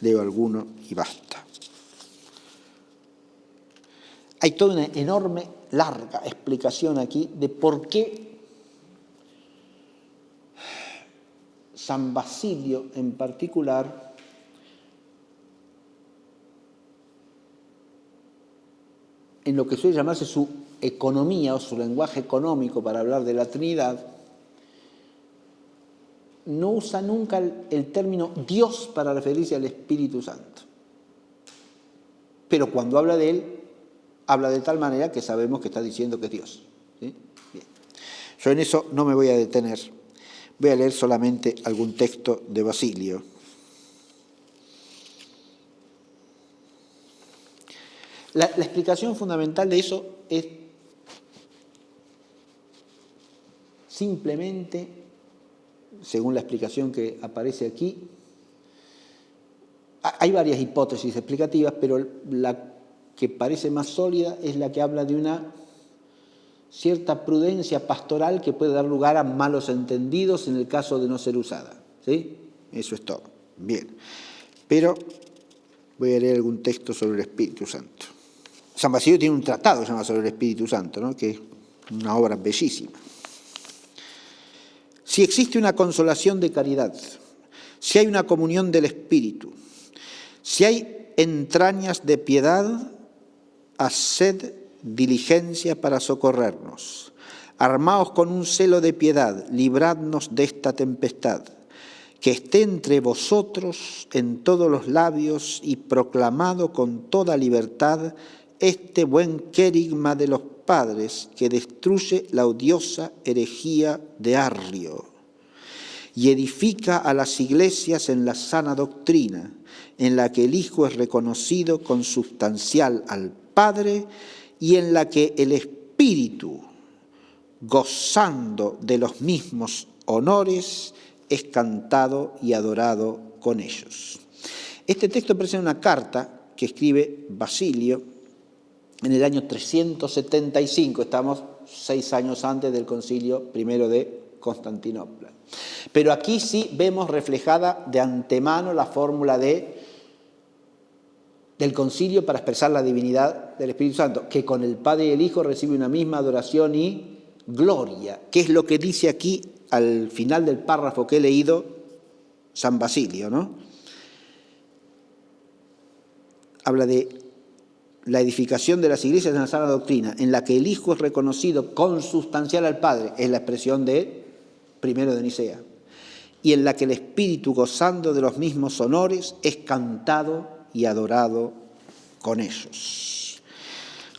Leo alguno y basta. Hay toda una enorme, larga explicación aquí de por qué San Basilio en particular en lo que suele llamarse su economía o su lenguaje económico para hablar de la Trinidad, no usa nunca el término Dios para referirse al Espíritu Santo. Pero cuando habla de él, habla de tal manera que sabemos que está diciendo que es Dios. ¿Sí? Bien. Yo en eso no me voy a detener. Voy a leer solamente algún texto de Basilio. La explicación fundamental de eso es simplemente, según la explicación que aparece aquí, hay varias hipótesis explicativas, pero la que parece más sólida es la que habla de una cierta prudencia pastoral que puede dar lugar a malos entendidos en el caso de no ser usada. ¿Sí? Eso es todo. Bien. Pero voy a leer algún texto sobre el Espíritu Santo. San Basilio tiene un tratado que se llama sobre el Espíritu Santo, ¿no? Que es una obra bellísima. Si existe una consolación de caridad, si hay una comunión del Espíritu, si hay entrañas de piedad, haced diligencia para socorrernos. Armaos con un celo de piedad, libradnos de esta tempestad. Que esté entre vosotros en todos los labios y proclamado con toda libertad este buen querigma de los padres que destruye la odiosa herejía de Arrio y edifica a las iglesias en la sana doctrina, en la que el Hijo es reconocido consubstancial al Padre y en la que el Espíritu, gozando de los mismos honores, es cantado y adorado con ellos. Este texto presenta una carta que escribe Basilio en el año 375, estamos 6 años antes del concilio primero de Constantinopla. Pero aquí sí vemos reflejada de antemano la fórmula del concilio para expresar la divinidad del Espíritu Santo, que con el Padre y el Hijo recibe una misma adoración y gloria, que es lo que dice aquí al final del párrafo que he leído San Basilio, ¿no? Habla de la edificación de las iglesias en la sana doctrina, en la que el Hijo es reconocido consubstancial al Padre, es la expresión de primero de Nicea, y en la que el Espíritu, gozando de los mismos honores, es cantado y adorado con ellos.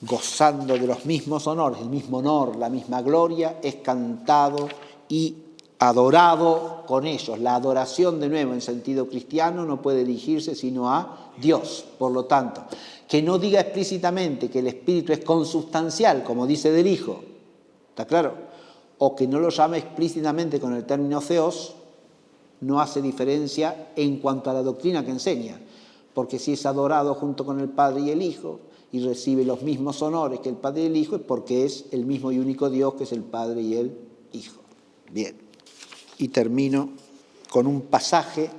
Gozando de los mismos honores, el mismo honor, la misma gloria, es cantado y adorado con ellos. La adoración, de nuevo, en sentido cristiano, no puede dirigirse sino a Dios. Por lo tanto, que no diga explícitamente que el Espíritu es consubstancial, como dice del Hijo, ¿está claro? O que no lo llame explícitamente con el término theos, no hace diferencia en cuanto a la doctrina que enseña, porque si es adorado junto con el Padre y el Hijo y recibe los mismos honores que el Padre y el Hijo, es porque es el mismo y único Dios que es el Padre y el Hijo. Bien, y termino con un pasaje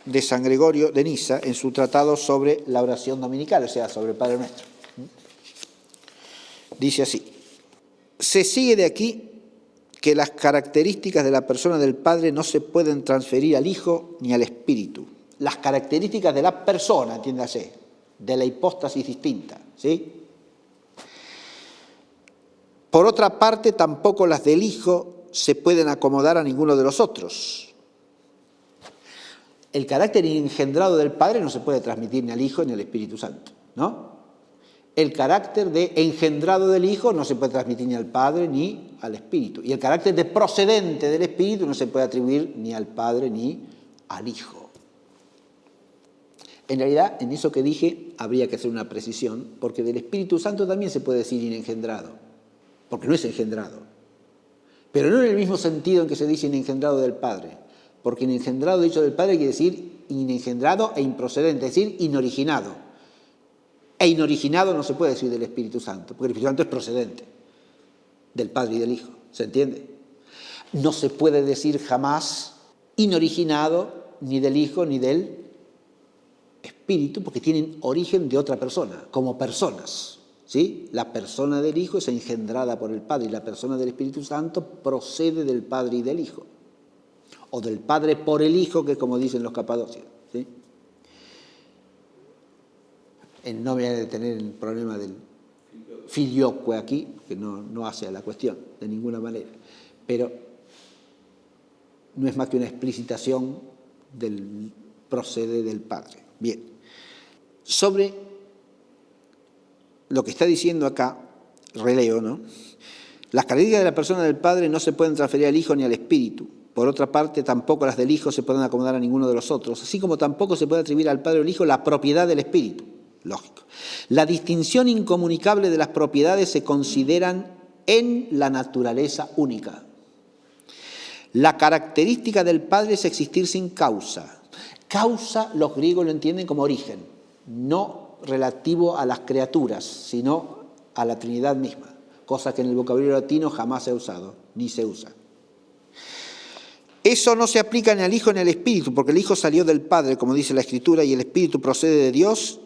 de San Gregorio de Nisa en su tratado sobre la oración dominical, o sea, sobre el Padre Nuestro. Dice así: se sigue de aquí que las características de la persona del Padre no se pueden transferir al Hijo ni al Espíritu. Las características de la persona, entiéndase, de la hipóstasis distinta, ¿sí? Por otra parte, tampoco las del Hijo se pueden acomodar a ninguno de los otros. El carácter engendrado del Padre no se puede transmitir ni al Hijo ni al Espíritu Santo, ¿no? El carácter de engendrado del Hijo no se puede transmitir ni al Padre ni al Espíritu. Y el carácter de procedente del Espíritu no se puede atribuir ni al Padre ni al Hijo. En realidad, en eso que dije, habría que hacer una precisión, porque del Espíritu Santo también se puede decir inengendrado, porque no es engendrado. Pero no en el mismo sentido en que se dice inengendrado del Padre, porque inengendrado dicho del Padre quiere decir inengendrado e improcedente, es decir, inoriginado. E inoriginado no se puede decir del Espíritu Santo, porque el Espíritu Santo es procedente del Padre y del Hijo, ¿se entiende? No se puede decir jamás inoriginado ni del Hijo ni del Espíritu, porque tienen origen de otra persona, como personas, ¿sí? La persona del Hijo es engendrada por el Padre y la persona del Espíritu Santo procede del Padre y del Hijo, o del Padre por el Hijo, que es como dicen los capadocios, ¿sí? No voy a detener el problema del filioque aquí, que no hace a la cuestión de ninguna manera, pero no es más que una explicitación del procede del Padre. Bien, sobre lo que está diciendo acá, releo, ¿no? Las características de la persona del Padre no se pueden transferir al Hijo ni al Espíritu. Por otra parte, tampoco las del Hijo se pueden acomodar a ninguno de los otros, así como tampoco se puede atribuir al Padre o al Hijo la propiedad del Espíritu. Lógico. La distinción incomunicable de las propiedades se consideran en la naturaleza única. La característica del Padre es existir sin causa. Causa, los griegos lo entienden como origen, no relativo a las criaturas, sino a la Trinidad misma, cosa que en el vocabulario latino jamás se ha usado, ni se usa. Eso no se aplica ni al Hijo ni al Espíritu, porque el Hijo salió del Padre, como dice la Escritura, y el Espíritu procede de Dios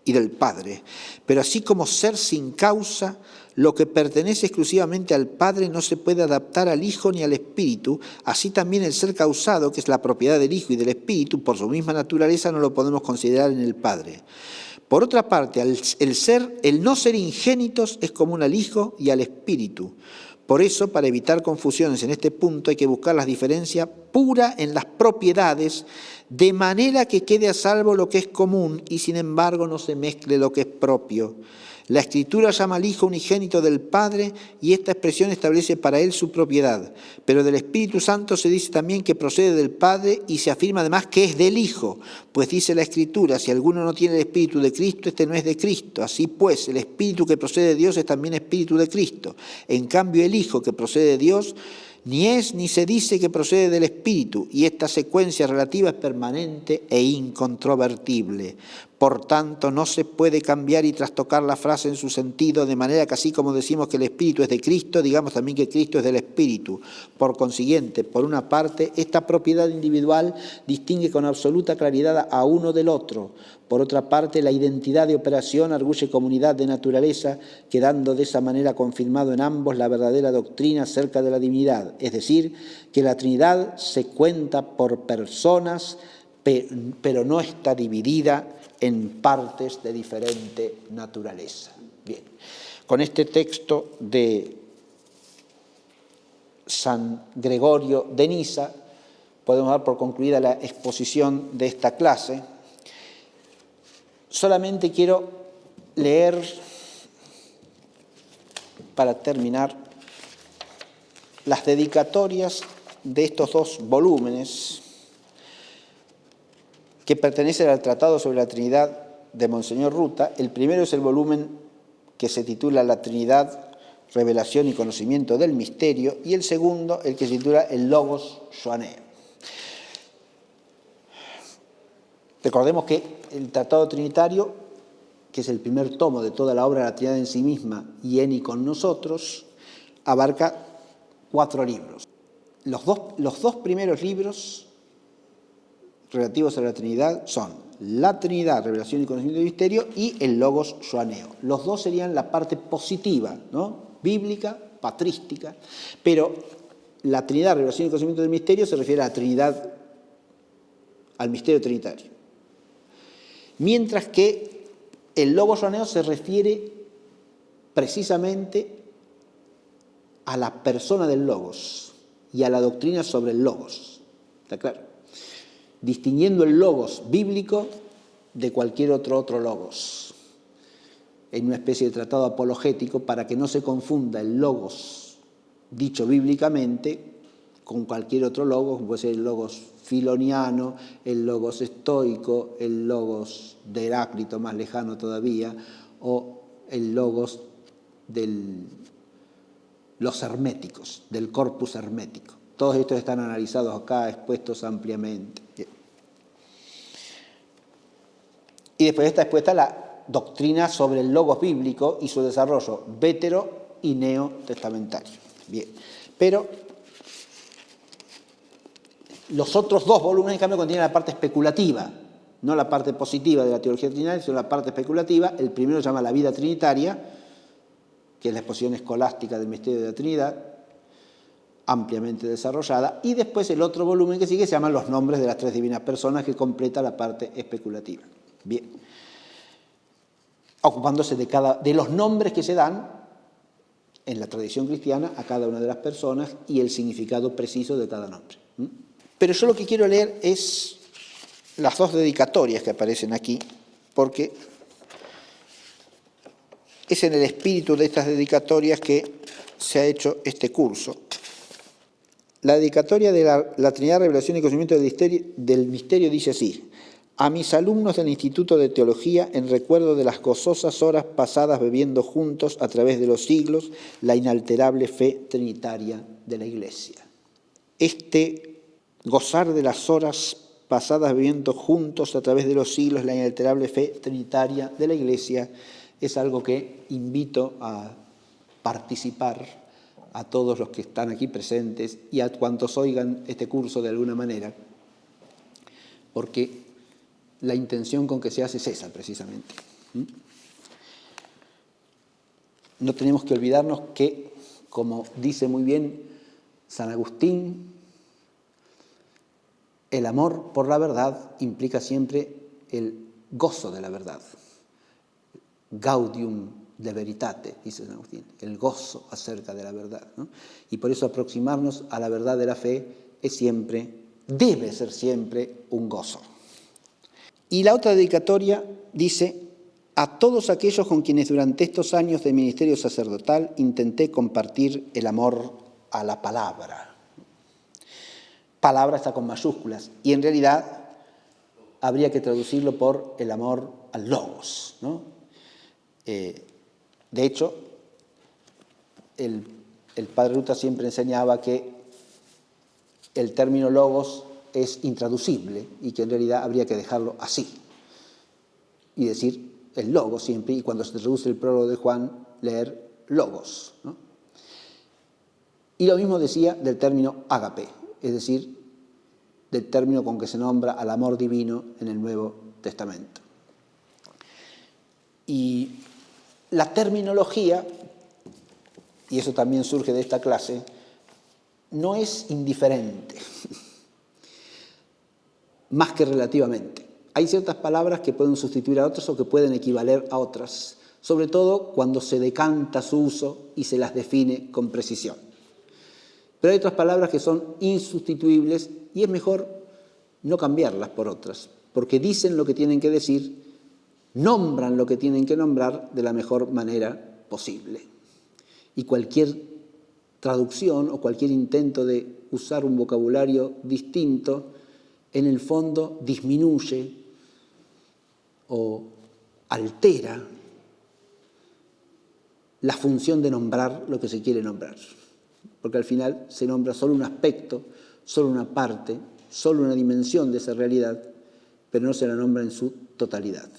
y del Padre. Pero así como ser sin causa, lo que pertenece exclusivamente al Padre no se puede adaptar al Hijo ni al Espíritu, así también el ser causado, que es la propiedad del Hijo y del Espíritu, por su misma naturaleza no lo podemos considerar en el Padre. Por otra parte, el no ser ingénitos es común al Hijo y al Espíritu. Por eso, para evitar confusiones en este punto, hay que buscar la diferencia pura en las propiedades, de manera que quede a salvo lo que es común y, sin embargo, no se mezcle lo que es propio. La Escritura llama al Hijo unigénito del Padre y esta expresión establece para él su propiedad. Pero del Espíritu Santo se dice también que procede del Padre y se afirma además que es del Hijo. Pues dice la Escritura, si alguno no tiene el Espíritu de Cristo, este no es de Cristo. Así pues, el Espíritu que procede de Dios es también Espíritu de Cristo. En cambio, el Hijo que procede de Dios ni es ni se dice que procede del Espíritu, y esta secuencia relativa es permanente e incontrovertible. Por tanto, no se puede cambiar y trastocar la frase en su sentido, de manera que así como decimos que el Espíritu es de Cristo, digamos también que Cristo es del Espíritu. Por consiguiente, por una parte, esta propiedad individual distingue con absoluta claridad a uno del otro. Por otra parte, la identidad de operación arguye comunidad de naturaleza, quedando de esa manera confirmado en ambos la verdadera doctrina acerca de la divinidad, es decir, que la Trinidad se cuenta por personas, pero no está dividida en partes de diferente naturaleza. Bien, con este texto de San Gregorio de Nisa podemos dar por concluida la exposición de esta clase. Solamente quiero leer, para terminar, las dedicatorias de estos dos volúmenes que pertenecen al Tratado sobre la Trinidad de Monseñor Ruta. El primero es el volumen que se titula La Trinidad, Revelación y Conocimiento del Misterio, y el segundo, el que se titula El Logos Joaneo. Recordemos que el Tratado Trinitario, que es el primer tomo de toda la obra de la Trinidad en sí misma y en y con nosotros, abarca 4 libros. Los dos primeros libros relativos a la Trinidad son La Trinidad, Revelación y Conocimiento del Misterio, y el Logos Joaneo. Los dos serían la parte positiva, ¿no?, bíblica, patrística, pero la Trinidad, Revelación y Conocimiento del Misterio se refiere a la Trinidad, al misterio trinitario. Mientras que el Logos Joaneo se refiere precisamente a la persona del Logos y a la doctrina sobre el Logos. ¿Está claro? Distinguiendo el Logos bíblico de cualquier otro Logos, en una especie de tratado apologético para que no se confunda el Logos dicho bíblicamente con cualquier otro Logos, como puede ser el Logos filoniano, el Logos estoico, el Logos de Heráclito, más lejano todavía, o el Logos de los herméticos, del corpus hermético. Todos estos están analizados acá, expuestos ampliamente. Bien. Y después está expuesta la doctrina sobre el Logos bíblico y su desarrollo vétero y neotestamentario. Bien. Pero los otros 2 volúmenes, en cambio, contienen la parte especulativa, no la parte positiva de la teología trinitaria, sino la parte especulativa. El primero se llama La vida trinitaria, que es la exposición escolástica del misterio de la Trinidad, ampliamente desarrollada, y después el otro volumen que sigue se llama Los nombres de las 3 divinas personas, que completa la parte especulativa. Bien. Ocupándose de los nombres que se dan en la tradición cristiana a cada una de las personas y el significado preciso de cada nombre. Pero yo lo que quiero leer es las 2 dedicatorias que aparecen aquí, porque es en el espíritu de estas dedicatorias que se ha hecho este curso. La dedicatoria de la Trinidad, Revelación y Conocimiento del Misterio dice así: a mis alumnos del Instituto de Teología, en recuerdo de las gozosas horas pasadas bebiendo juntos a través de los siglos la inalterable fe trinitaria de la Iglesia. Este gozar de las horas pasadas bebiendo juntos a través de los siglos la inalterable fe trinitaria de la Iglesia es algo que invito a participar a todos los que están aquí presentes y a cuantos oigan este curso de alguna manera, porque la intención con que se hace es esa, precisamente. No tenemos que olvidarnos que, como dice muy bien San Agustín, el amor por la verdad implica siempre el gozo de la verdad. Gaudium de veritate, dice San Agustín, el gozo acerca de la verdad, ¿no? Y por eso aproximarnos a la verdad de la fe debe ser siempre un gozo. Y la otra dedicatoria dice: a todos aquellos con quienes durante estos años de ministerio sacerdotal intenté compartir el amor a la palabra. Palabra está con mayúsculas y en realidad habría que traducirlo por el amor al logos, ¿no? De hecho, el padre Ruta siempre enseñaba que el término logos es intraducible y que en realidad habría que dejarlo así y decir el logos siempre, y cuando se traduce el prólogo de Juan, leer logos, ¿no? Y lo mismo decía del término ágape, es decir, del término con que se nombra al amor divino en el Nuevo Testamento. Y la terminología, y eso también surge de esta clase, no es indiferente, más que relativamente. Hay ciertas palabras que pueden sustituir a otras o que pueden equivaler a otras, sobre todo cuando se decanta su uso y se las define con precisión. Pero hay otras palabras que son insustituibles y es mejor no cambiarlas por otras, porque dicen lo que tienen que decir, nombran lo que tienen que nombrar de la mejor manera posible. Y cualquier traducción o cualquier intento de usar un vocabulario distinto, en el fondo disminuye o altera la función de nombrar lo que se quiere nombrar. Porque al final se nombra solo un aspecto, solo una parte, solo una dimensión de esa realidad, pero no se la nombra en su totalidad.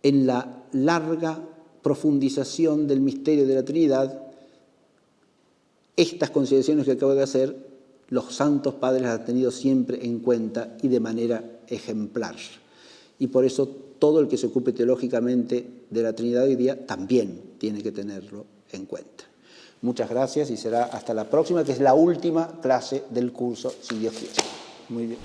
En la larga profundización del misterio de la Trinidad, estas consideraciones que acabo de hacer, los santos padres las han tenido siempre en cuenta y de manera ejemplar. Y por eso todo el que se ocupe teológicamente de la Trinidad hoy día también tiene que tenerlo en cuenta. Muchas gracias y será hasta la próxima, que es la última clase del curso, si Dios quiere. Muy bien.